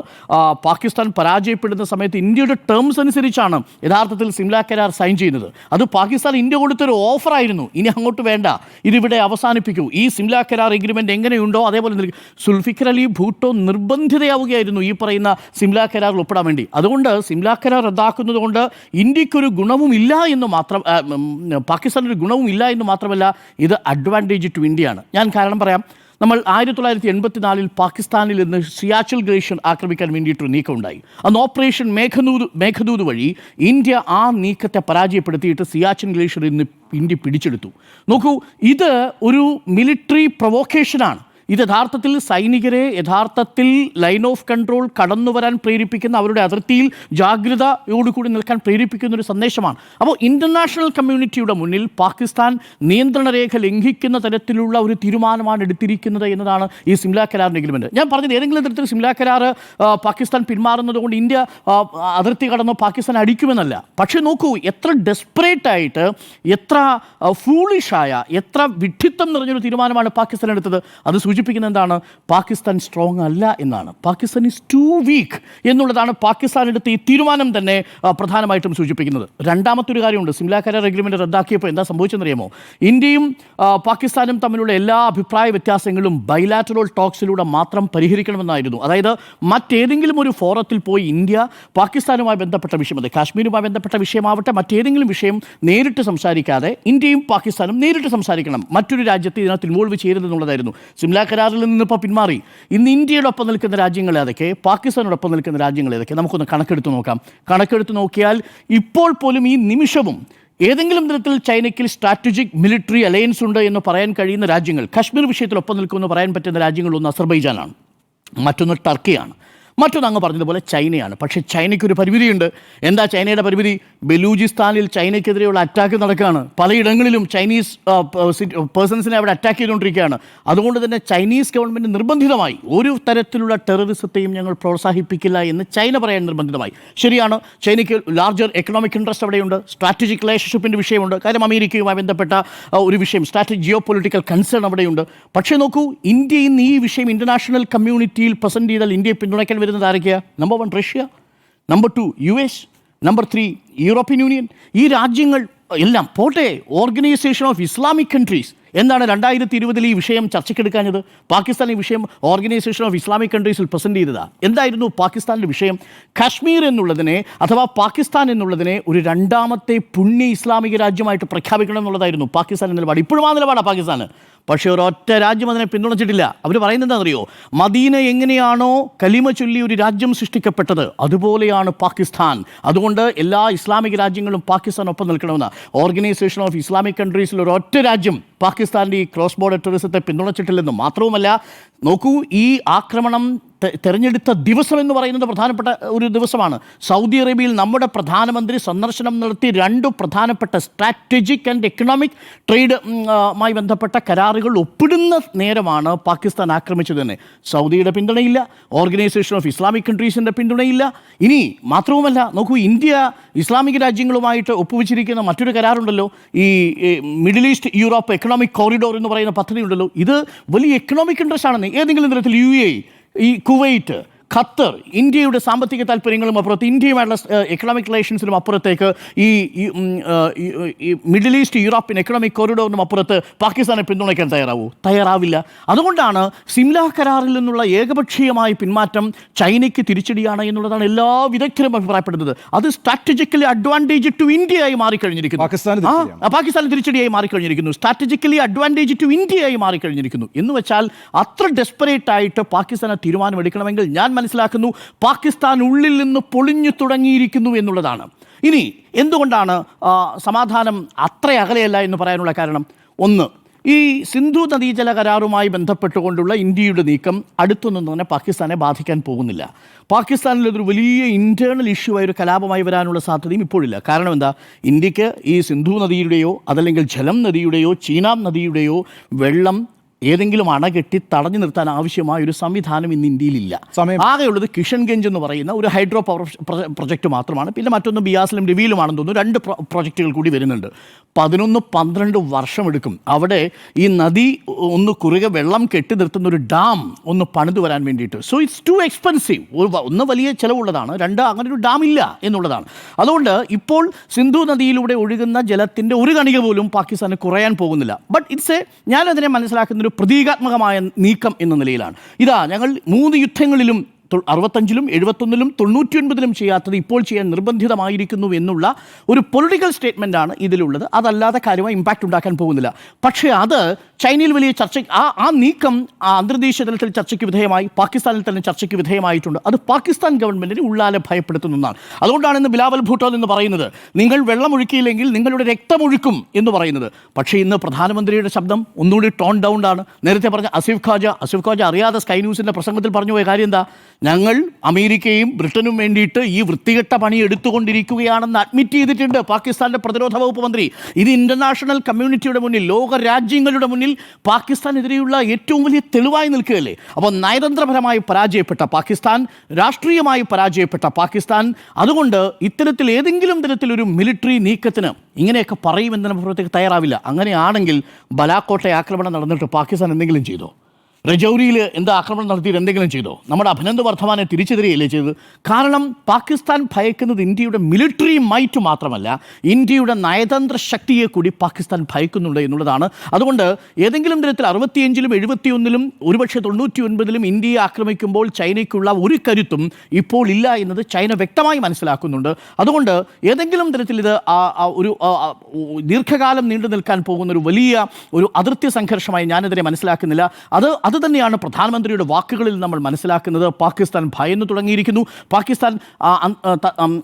പാകിസ്ഥാൻ പരാജയപ്പെടുന്ന സമയത്ത് ഇന്ത്യയുടെ ടേംസ് അനുസരിച്ചാണ് യഥാർത്ഥത്തിൽ സിംല കരാർ സൈൻ ചെയ്യുന്നത്. അത് പാകിസ്ഥാൻ ഇന്ത്യ കൊടുത്തൊരു ഓഫറായിരുന്നു. ഇനി അങ്ങോട്ട് വേണ്ട, ഇതിവിടെ അവസാനിപ്പിക്കൂ. ഈ സിംല കരാർ എഗ്രിമെൻ്റ് എങ്ങനെയുണ്ടോ അതേപോലെ സുൽഫിക്കർ അലി ഭൂട്ടോ നിർബന്ധിതയാവുകയായിരുന്നു ഈ പറയുന്ന സിംല കരാറിൽ ഒപ്പിടാൻ വേണ്ടി. അതുകൊണ്ട് സിംല കരാർ റദ്ദാക്കുന്നത് കൊണ്ട് ഇന്ത്യക്കൊരു ഗുണവും ഇല്ല എന്ന് മാത്രം, പാകിസ്ഥാനൊരു ഗുണവും ഇല്ല എന്ന് മാത്രമല്ല, ഇത് അഡ്വാൻറ്റേജ് ടു ഇന്ത്യയാണ്. ഞാൻ കാരണം പറയാം. നമ്മൾ 1984 പാകിസ്ഥാനിൽ നിന്ന് സിയാച്ചിൽ ഗ്ലേഷ്യർ ആക്രമിക്കാൻ വേണ്ടിയിട്ടൊരു നീക്കം ഉണ്ടായി. അന്ന് ഓപ്പറേഷൻ മേഘദൂത് വഴി ഇന്ത്യ ആ നീക്കത്തെ പരാജയപ്പെടുത്തിയിട്ട് സിയാച്ചിൻ ഗ്ലേഷ്യർ ഇന്ന് ഇന്ത്യ പിടിച്ചെടുത്തു. നോക്കൂ, ഇത് ഒരു മിലിറ്ററി പ്രൊവോക്കേഷനാണ്. ഇത് യഥാർത്ഥത്തിൽ സൈനികരെ യഥാർത്ഥത്തിൽ ലൈൻ ഓഫ് കൺട്രോൾ കടന്നു വരാൻ പ്രേരിപ്പിക്കുന്ന, അവരുടെ അതിർത്തിയിൽ ജാഗ്രതയോടുകൂടി നിൽക്കാൻ പ്രേരിപ്പിക്കുന്ന ഒരു സന്ദേശമാണ്. അപ്പോൾ ഇന്റർനാഷണൽ കമ്മ്യൂണിറ്റിയുടെ മുന്നിൽ പാകിസ്ഥാൻ നിയന്ത്രണ രേഖ ലംഘിക്കുന്ന തരത്തിലുള്ള ഒരു തീരുമാനമാണ് എടുത്തിരിക്കുന്നത് എന്നതാണ് ഈ സിംല കരാറിൻ്റെ എഗ്രിമെന്റ്. ഞാൻ പറഞ്ഞത് ഏതെങ്കിലും തരത്തിൽ സിംല കരാർ പാകിസ്ഥാൻ പിന്മാറുന്നത് കൊണ്ട് ഇന്ത്യ അതിർത്തി കടന്നോ പാകിസ്ഥാൻ അടിക്കുമെന്നല്ല. പക്ഷേ നോക്കൂ, എത്ര ഡെസ്പറേറ്റ് ആയിട്ട്, എത്ര ഫൂളിഷായ, എത്ര വിഡ്ഢിത്തം നിറഞ്ഞൊരു തീരുമാനമാണ് പാകിസ്ഥാൻ എടുത്തത്. അത് സൂചിപ്പിക്കുന്നത് എന്താണ്? പാകിസ്ഥാൻ സ്ട്രോങ് അല്ല എന്നാണ്. പാകിസ്ഥാൻ ഈസ് ടു വീക്ക് എന്നുള്ളതാണ് പാകിസ്ഥാൻ എടുത്ത ഈ തീരുമാനം തന്നെ പ്രധാനമായിട്ടും സൂചിപ്പിക്കുന്നത്. രണ്ടാമത്തെ ഒരു കാര്യമുണ്ട്. സിംല കരാർ എഗ്രിമെന്റ് റദ്ദാക്കിയപ്പോൾ എന്താ സംഭവിച്ചെന്നറിയാമോ? ഇന്ത്യയും പാകിസ്ഥാനും തമ്മിലുള്ള എല്ലാ അഭിപ്രായ വ്യത്യാസങ്ങളും ബൈലാറ്ററൽ ടോക്സിലൂടെ മാത്രം പരിഹരിക്കണമെന്നായിരുന്നു. അതായത് മറ്റേതെങ്കിലും ഒരു ഫോറത്തിൽ പോയി ഇന്ത്യ പാകിസ്ഥാനുമായി ബന്ധപ്പെട്ട വിഷയം, അത് കാശ്മീരുമായി ബന്ധപ്പെട്ട വിഷയമാവട്ടെ, മറ്റേതെങ്കിലും വിഷയം നേരിട്ട് സംസാരിക്കാതെ ഇന്ത്യയും പാകിസ്ഥാനും നേരിട്ട് സംസാരിക്കണം. മറ്റൊരു രാജ്യത്തെ ഇതിനകത്ത് ഇൻവോൾവ് ചെയ്യരുതെന്നുള്ളതായിരുന്നു. സിംല കരാറിൽ നിന്നിപ്പോൾ പിന്മാറി. ഇന്ന് ഇന്ത്യയോടൊപ്പം നിൽക്കുന്ന രാജ്യങ്ങൾ ഏതൊക്കെ, പാകിസ്ഥാനോടൊപ്പം നിൽക്കുന്ന രാജ്യങ്ങൾ ഏതൊക്കെ, നമുക്കൊന്ന് കണക്കെടുത്ത് നോക്കാം. കണക്കെടുത്ത് നോക്കിയാൽ ഇപ്പോൾ പോലും ഈ നിമിഷവും ഏതെങ്കിലും തരത്തിൽ ചൈനയ്ക്ക് സ്ട്രാറ്റജിക് മിലിറ്ററി അലയൻസ് ഉണ്ട് എന്ന് പറയാൻ കഴിയുന്ന രാജ്യങ്ങൾ, കാശ്മീർ വിഷയത്തിൽ ഒപ്പം നിൽക്കുമെന്ന് പറയാൻ പറ്റുന്ന രാജ്യങ്ങളൊന്ന് അസർബൈജാനാണ്, മറ്റൊന്ന് ടർക്കിയാണ്, മറ്റൊന്ന് അങ്ങ് പറഞ്ഞതുപോലെ ചൈനയാണ്. പക്ഷേ ചൈനയ്ക്കൊരു പരിമിതിയുണ്ട്. എന്താ ചൈനയുടെ പരിമിതി? ബലൂചിസ്ഥാനിൽ ചൈനയ്ക്കെതിരെയുള്ള അറ്റാക്ക് നടക്കുകയാണ്. പലയിടങ്ങളിലും ചൈനീസ് പേഴ്സൺസിനെ അവിടെ അറ്റാക്ക് ചെയ്തുകൊണ്ടിരിക്കുകയാണ്. അതുകൊണ്ട് തന്നെ ചൈനീസ് ഗവൺമെൻറ് നിർബന്ധിതമായി ഒരു തരത്തിലുള്ള ടെററിസത്തെയും ഞങ്ങൾ പ്രോത്സാഹിപ്പിക്കില്ല എന്ന് ചൈന പറയാൻ നിർബന്ധിതമായി. ശരിയാണ്, ചൈനയ്ക്ക് ലാർജർ എക്കണോമിക് ഇൻട്രസ്റ്റ് അവിടെയുണ്ട്, സ്ട്രാറ്റജിക് റിലേഷൻഷിപ്പിൻ്റെ വിഷയമുണ്ട്, കാര്യം അമേരിക്കയുമായി ബന്ധപ്പെട്ട ഒരു വിഷയം, ജിയോ പൊളിറ്റിക്കൽ കൺസേൺ അവിടെയുണ്ട്. പക്ഷേ നോക്കൂ, ഇന്ത്യ ഇന്ന് ഈ വിഷയം ഇന്റർനാഷണൽ കമ്മ്യൂണിറ്റിയിൽ പ്രസൻറ്റ് ചെയ്താൽ ഇന്ത്യയെ പിന്തുണയ്ക്കാൻ വരുന്നത് ആരൊക്കെയാണ്? Number 1 Russia, number 2 US, number 3 European union. ഈ രാജ്യങ്ങൾ എല്ലാം പോട്ടെ, ഓർഗനൈസേഷൻ ഓഫ് ഇസ്ലാമിക് കൺട്രീസ് എന്താണ് 2020 ഈ വിഷയം ചർച്ചയ്ക്കെടുക്കാഞ്ഞത്? പാകിസ്ഥാൻ ഈ വിഷയം ഓർഗനൈസേഷൻ ഓഫ് ഇസ്ലാമിക് കൺട്രീസിൽ പ്രസൻറ്റ് ചെയ്തതാണ്. എന്തായിരുന്നു പാകിസ്ഥാനിൻ്റെ വിഷയം? കാശ്മീർ എന്നുള്ളതിനെ, അഥവാ പാകിസ്ഥാൻ എന്നുള്ളതിനെ ഒരു രണ്ടാമത്തെ പുണ്യ ഇസ്ലാമിക രാജ്യമായിട്ട് പ്രഖ്യാപിക്കണം എന്നുള്ളതായിരുന്നു പാകിസ്ഥാൻ നിലപാട്. ഇപ്പോഴും ആ നിലപാടാണ് പാകിസ്ഥാൻ. പക്ഷേ ഒരൊറ്റ രാജ്യം അതിനെ പിന്തുണച്ചിട്ടില്ല. അവർ പറയുന്നത് എന്താണെന്നറിയോ? മദീന എങ്ങനെയാണോ കലിമ ചൊല്ലി ഒരു രാജ്യം സൃഷ്ടിക്കപ്പെട്ടത്, അതുപോലെയാണ് പാകിസ്ഥാൻ. അതുകൊണ്ട് എല്ലാ ഇസ്ലാമിക രാജ്യങ്ങളും പാകിസ്ഥാനൊപ്പം നിൽക്കണമെന്ന്. ഓർഗനൈസേഷൻ ഓഫ് ഇസ്ലാമിക് കൺട്രീസിൽ ഒരൊറ്റ രാജ്യം പാകിസ്ഥാൻ്റെ ഈ ക്രോസ് ബോർഡർ ടെററിസത്തെ പിന്തുണച്ചിട്ടില്ലെന്നും മാത്രവുമല്ല, നോക്കൂ, ഈ ആക്രമണം തെരഞ്ഞെടുത്ത ദിവസം എന്ന് പറയുന്നത് പ്രധാനപ്പെട്ട ഒരു ദിവസമാണ്. സൗദി അറേബ്യയിൽ നമ്മുടെ പ്രധാനമന്ത്രി സന്ദർശനം നടത്തി 2 പ്രധാനപ്പെട്ട സ്ട്രാറ്റജിക് ആൻഡ് എക്കണോമിക് ട്രേഡുമായി ബന്ധപ്പെട്ട കരാറുകൾ ഒപ്പിടുന്ന നേരമാണ് പാകിസ്ഥാൻ ആക്രമിച്ചത് തന്നെ. സൗദിയുടെ പിന്തുണയില്ല, ഓർഗനൈസേഷൻ ഓഫ് ഇസ്ലാമിക് കൺട്രീസിൻ്റെ പിന്തുണയില്ല. ഇനി മാത്രവുമല്ല, നോക്കൂ, ഇന്ത്യ ഇസ്ലാമിക രാജ്യങ്ങളുമായിട്ട് ഒപ്പുവെച്ചിരിക്കുന്ന മറ്റൊരു കരാറുണ്ടല്ലോ, ഈ middle east Europe economic corridor എന്ന് പറയുന്ന പദ്ധതി ഉണ്ടല്ലോ. ഇത് വലിയ എക്കണോമിക് ഇൻട്രസ്റ്റ് ആണെന്ന്. ഏതെങ്കിലും തരത്തിൽ UAE, ഈ കുവൈറ്റ്, ഖത്തർ, ഇന്ത്യയുടെ സാമ്പത്തിക താല്പര്യങ്ങളും അപ്പുറത്ത്, ഇന്ത്യയുമായിട്ടുള്ള എക്കണോമിക് റിലേഷൻസിനും അപ്പുറത്തേക്ക് ഈ മിഡിൽ ഈസ്റ്റ് യൂറോപ്യൻ എക്കണോമിക് കോറിഡോറിനും അപ്പുറത്ത് പാകിസ്ഥാനെ പിന്തുണയ്ക്കാൻ തയ്യാറാവില്ല. അതുകൊണ്ടാണ് സിംല കരാറിൽ നിന്നുള്ള ഏകപക്ഷീയമായ പിന്മാറ്റം ചൈനയ്ക്ക് തിരിച്ചടിയാണ് എന്നുള്ളതാണ് എല്ലാ വിദഗ്ധരും അഭിപ്രായപ്പെടുന്നത്. അത് സ്ട്രാറ്റജിക്കലി അഡ്വാൻറ്റേജ് ടു ഇന്ത്യയായി മാറിക്കഴിഞ്ഞിരിക്കുന്നു. പാകിസ്ഥാന് തിരിച്ചടിയായി മാറിക്കഴിഞ്ഞിരിക്കുന്നു. സ്ട്രാറ്റജിക്കലി അഡ്വാൻറ്റേജ് ടു ഇന്ത്യയായി മാറിക്കഴിഞ്ഞിരിക്കുന്നു. എന്ന് വെച്ചാൽ അത്ര ഡെസ്പറേറ്റ് ആയിട്ട് പാകിസ്ഥാൻ തീരുമാനമെടുക്കണമെങ്കിൽ ഞാൻ മനസ്സിലാക്കുന്നു പാകിസ്ഥാൻ ഉള്ളിൽ നിന്ന് പൊളിഞ്ഞു തുടങ്ങിയിരിക്കുന്നു എന്നുള്ളതാണ്. ഇനി എന്തുകൊണ്ടാണ് സമാധാനം അത്ര അകലെയല്ല എന്ന് പറയാനുള്ള കാരണം? ഒന്ന്, ഈ സിന്ധു നദീജല കരാറുമായി ബന്ധപ്പെട്ടുകൊണ്ടുള്ള ഇന്ത്യയുടെ നീക്കം അടുത്തൊന്നും തന്നെ പാകിസ്ഥാനെ ബാധിക്കാൻ പോകുന്നില്ല. പാകിസ്ഥാനിൽ ഇതൊരു വലിയ ഇൻറ്റേർണൽ ഇഷ്യൂ ആയി, ഒരു കലാപമായി വരാനുള്ള സാധ്യതയും ഇപ്പോഴില്ല. കാരണം എന്താ? ഇന്ത്യക്ക് ഈ സിന്ധു നദിയുടെയോ അതല്ലെങ്കിൽ ജലം നദിയുടെയോ ചീനാം നദിയുടെയോ വെള്ളം ഏതെങ്കിലും അണ കെട്ടി തടഞ്ഞു നിർത്താൻ ആവശ്യമായ ഒരു സംവിധാനം ഇന്ന് ഇന്ത്യയിലില്ല. ആകെയുള്ളത് കിഷൻഗഞ്ച് എന്ന് പറയുന്ന ഒരു ഹൈഡ്രോ പവർ പ്രൊജക്റ്റ് മാത്രമാണ്. പിന്നെ മറ്റൊന്ന് ബിയാസിലും രവിയിലുമാണെന്ന് തോന്നുന്നു. 2 പ്രൊജക്റ്റുകൾ കൂടി വരുന്നുണ്ട്. 11-12 വർഷം എടുക്കും അവിടെ ഈ നദി ഒന്ന് കുറുകെ വെള്ളം കെട്ടി നിർത്തുന്ന ഒരു ഡാം ഒന്ന് പണിതു വരാൻ വേണ്ടിയിട്ട്. So it's to expensive. ഒന്ന് വലിയ ചിലവുള്ളതാണ്, 2 അങ്ങനെ ഒരു ഡാം ഇല്ല എന്നുള്ളതാണ്. അതുകൊണ്ട് ഇപ്പോൾ സിന്ധു നദിയിലൂടെ ഒഴുകുന്ന ജലത്തിൻ്റെ ഒരു കണിക പോലും പാകിസ്ഥാന് കുറയാൻ പോകുന്നില്ല. ബട്ട് ഞാനതിനെ മനസ്സിലാക്കുന്ന ഒരു പ്രതീകാത്മകമായ നീക്കം എന്ന നിലയിലാണ്. ഇതാ, ഞങ്ങൾ 3 യുദ്ധങ്ങളിലും 65-ലും 71-ലും 99-ലും ചെയ്യാത്തത് ഇപ്പോൾ ചെയ്യാൻ നിർബന്ധിതമായിരിക്കുന്നു എന്നുള്ള ഒരു പൊളിറ്റിക്കൽ സ്റ്റേറ്റ്മെൻറ്റാണ് ഇതിലുള്ളത്. അതല്ലാതെ കാര്യമായി ഇമ്പാക്റ്റ് ഉണ്ടാക്കാൻ പോകുന്നില്ല. പക്ഷേ അത് ചൈനയിൽ വലിയ ചർച്ച, ആ നീക്കം അന്തർദേശീയ തലത്തിൽ ചർച്ചയ്ക്ക് വിധേയമായി, പാകിസ്ഥാനിൽ തന്നെ ചർച്ചയ്ക്ക് വിധേയമായിട്ടുണ്ട്. അത് പാകിസ്ഥാൻ ഗവൺമെൻറ്റിന് ഉള്ളാലെ ഭയപ്പെടുത്തുന്നതാണ്. അതുകൊണ്ടാണ് ഇന്ന് ബിലാവൽ ഭൂട്ടോ എന്ന് പറയുന്നത് നിങ്ങൾ വെള്ളമൊഴുക്കിയില്ലെങ്കിൽ നിങ്ങളുടെ രക്തമൊഴുക്കും എന്ന് പറയുന്നത്. പക്ഷേ ഇന്ന് പ്രധാനമന്ത്രിയുടെ ശബ്ദം ഒന്നുകൂടി ടോൺ ഡൗൺ ആണ്. നേരത്തെ പറഞ്ഞ ആസിഫ് ഖാജ അറിയാതെ സ്കൈ ന്യൂസിൻ്റെ പ്രസംഗത്തിൽ പറഞ്ഞു പോയ കാര്യം എന്താ? ഞങ്ങൾ അമേരിക്കയും ബ്രിട്ടനും വേണ്ടിയിട്ട് ഈ വൃത്തികെട്ട പണി എടുത്തുകൊണ്ടിരിക്കുകയാണെന്ന് അഡ്മിറ്റ് ചെയ്തിട്ടുണ്ട് പാകിസ്ഥാൻ്റെ പ്രതിരോധ വകുപ്പ് മന്ത്രി. ഇത് ഇൻ്റർനാഷണൽ കമ്മ്യൂണിറ്റിയുടെ മുന്നിൽ, ലോക രാജ്യങ്ങളുടെ മുന്നിൽ പാകിസ്ഥാനെതിരെയുള്ള ഏറ്റവും വലിയ തെളിവായി നിൽക്കുകയല്ലേ. അപ്പോൾ നയതന്ത്രപരമായി പരാജയപ്പെട്ട പാകിസ്ഥാൻ, രാഷ്ട്രീയമായി പരാജയപ്പെട്ട പാകിസ്ഥാൻ, അതുകൊണ്ട് ഇത്തരത്തിൽ ഏതെങ്കിലും തരത്തിലൊരു മിലിറ്ററി നീക്കത്തിന് ഇങ്ങനെയൊക്കെ പറയുമെന്നതിന് പുറത്തേക്ക് തയ്യാറാവില്ല. അങ്ങനെയാണെങ്കിൽ ബലാക്കോട്ടെ ആക്രമണം നടന്നിട്ട് പാകിസ്ഥാൻ എന്തെങ്കിലും ചെയ്തോ? രജൌരിയിൽ എന്താ ആക്രമണം നടത്തിയിട്ട് എന്തെങ്കിലും ചെയ്തോ? നമ്മുടെ അഭിനന്ദ വർദ്ധമാനെ തിരിച്ചെതിരെയല്ലേ ചെയ്തത്? കാരണം പാകിസ്ഥാൻ ഭയക്കുന്നത് ഇന്ത്യയുടെ മിലിറ്ററി മൈറ്റ് മാത്രമല്ല, ഇന്ത്യയുടെ നയതന്ത്ര ശക്തിയെ കൂടി പാകിസ്ഥാൻ ഭയക്കുന്നുണ്ട് എന്നുള്ളതാണ്. അതുകൊണ്ട് ഏതെങ്കിലും തരത്തിൽ 65-ലും 71-ലും ഒരുപക്ഷെ 99-ലും ഇന്ത്യയെ ആക്രമിക്കുമ്പോൾ ചൈനയ്ക്കുള്ള ഒരു കരുത്തും ഇപ്പോൾ ഇല്ല എന്നത് ചൈന വ്യക്തമായി മനസ്സിലാക്കുന്നുണ്ട്. അതുകൊണ്ട് ഏതെങ്കിലും തരത്തിൽ ഇത് ഒരു ദീർഘകാലം നീണ്ടു നിൽക്കാൻ പോകുന്ന ഒരു വലിയ ഒരു അതിർത്തി സംഘർഷമായി ഞാനിതിനെ മനസ്സിലാക്കുന്നില്ല. അത് തന്നെയാണ് പ്രധാനമന്ത്രിയുടെ വാക്കുകളിൽ നമ്മൾ മനസ്സിലാക്കുന്നത്. പാകിസ്ഥാൻ ഭയന്നു തുടങ്ങിയിരിക്കുന്നു. പാകിസ്ഥാൻ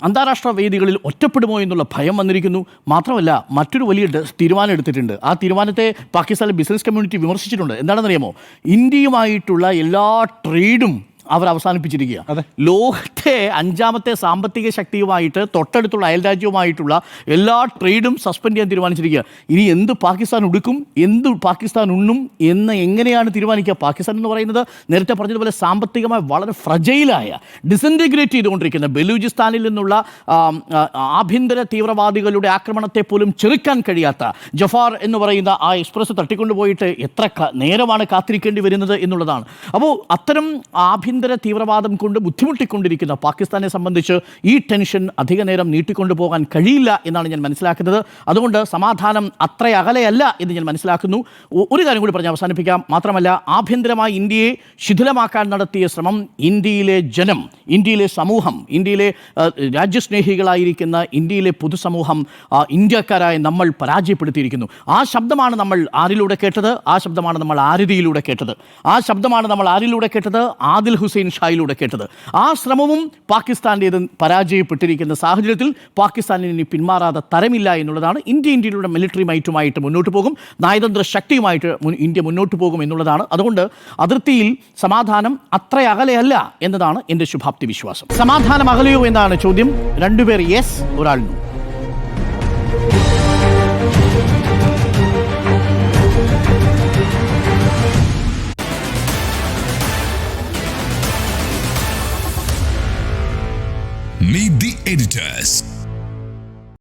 അന്താരാഷ്ട്ര വേദികളിൽ ഒറ്റപ്പെടുമോ എന്നുള്ള ഭയം വന്നിരിക്കുന്നു. മാത്രമല്ല മറ്റൊരു വലിയ തീരുമാനം എടുത്തിട്ടുണ്ട്. ആ തീരുമാനത്തെ പാകിസ്ഥാനിലെ ബിസിനസ് കമ്മ്യൂണിറ്റി വിമർശിച്ചിട്ടുണ്ട്. എന്താണെന്നറിയാമോ? ഇന്ത്യയുമായിട്ടുള്ള എല്ലാ ട്രേഡും അവർ അവസാനിപ്പിച്ചിരിക്കുക. ലോകത്തെ 5ാമത്തെ സാമ്പത്തിക ശക്തിയുമായിട്ട് തൊട്ടടുത്തുള്ള അയൽരാജ്യവുമായിട്ടുള്ള എല്ലാ ട്രേഡും സസ്പെൻഡ് ചെയ്യാൻ തീരുമാനിച്ചിരിക്കുക. ഇനി എന്ത് പാകിസ്ഥാൻ ഉടുക്കും, എന്ത് പാകിസ്ഥാൻ ഉണ്ണും എന്ന് എങ്ങനെയാണ് തീരുമാനിക്കുക? പാകിസ്ഥാൻ എന്ന് പറയുന്നത് നേരത്തെ പറഞ്ഞതുപോലെ സാമ്പത്തികമായി വളരെ ഫ്രജൈലായ, ഡിസിൻറ്റഗ്രേറ്റ് ചെയ്തുകൊണ്ടിരിക്കുന്ന, ബലൂചിസ്ഥാനിൽ നിന്നുള്ള ആഭ്യന്തര തീവ്രവാദികളുടെ ആക്രമണത്തെ പോലും ചെറുക്കാൻ കഴിയാത്ത, ജഫാർ എന്ന് പറയുന്ന ആ എക്സ്പ്രസ് തട്ടിക്കൊണ്ടുപോയിട്ട് എത്ര നേരമാണ് കാത്തിരിക്കേണ്ടി വരുന്നത് എന്നുള്ളതാണ്. അപ്പോൾ അത്തരം ആഭ്യന്തര തീവ്രവാദം കൊണ്ട് ബുദ്ധിമുട്ടിക്കൊണ്ടിരിക്കുന്ന പാകിസ്ഥാനെ സംബന്ധിച്ച് ഈ ടെൻഷൻ അധിക നേരം നീട്ടിക്കൊണ്ടുപോകാൻ കഴിയില്ല എന്നാണ് ഞാൻ മനസ്സിലാക്കുന്നത്. അതുകൊണ്ട് സമാധാനം അത്ര അകലെയല്ല എന്ന് ഞാൻ മനസ്സിലാക്കുന്നു. ഒരു കാര്യം കൂടി പറഞ്ഞ് അവസാനിപ്പിക്കാം. മാത്രമല്ല, ആഭ്യന്തരമായി ഇന്ത്യയെ ശിഥിലമാക്കാൻ നടത്തിയ ശ്രമം ഇന്ത്യയിലെ ജനം, ഇന്ത്യയിലെ സമൂഹം, ഇന്ത്യയിലെ രാജ്യസ്നേഹികളായിരിക്കുന്ന ഇന്ത്യയിലെ പൊതുസമൂഹം, ഇന്ത്യക്കാരായ നമ്മൾ പരാജയപ്പെടുത്തിയിരിക്കുന്നു. ആ ശബ്ദമാണ് നമ്മൾ ആരിലൂടെ കേട്ടത്? ആ ശബ്ദമാണ് നമ്മൾ ആരതിയിലൂടെ കേട്ടത്. ആ ശബ്ദമാണ് നമ്മൾ ആരിലൂടെ കേട്ടത്? ആദിൽ ഹുസൈൻ ഷായിലൂടെ കേട്ടത്. ആ ശ്രമവും പാകിസ്ഥാൻ്റേത് പരാജയപ്പെട്ടിരിക്കുന്ന സാഹചര്യത്തിൽ പാകിസ്ഥാനിന് ഇനി പിന്മാറാതെ തരമില്ല എന്നുള്ളതാണ്. ഇന്ത്യയുടെ മിലിറ്ററി മൈറ്റുമായിട്ട് മുന്നോട്ട് പോകും, നയതന്ത്ര ശക്തിയുമായിട്ട് ഇന്ത്യ മുന്നോട്ട് പോകും എന്നുള്ളതാണ്. അതുകൊണ്ട് അതിർത്തിയിൽ സമാധാനം അത്ര അകലെയല്ല എന്നതാണ് എൻ്റെ ശുഭാപ്തി വിശ്വാസം. സമാധാനം അകലെയോ എന്നാണ് ചോദ്യം. രണ്ടുപേർ യെസ്, ഒരാൾ നോ. Meet the editors.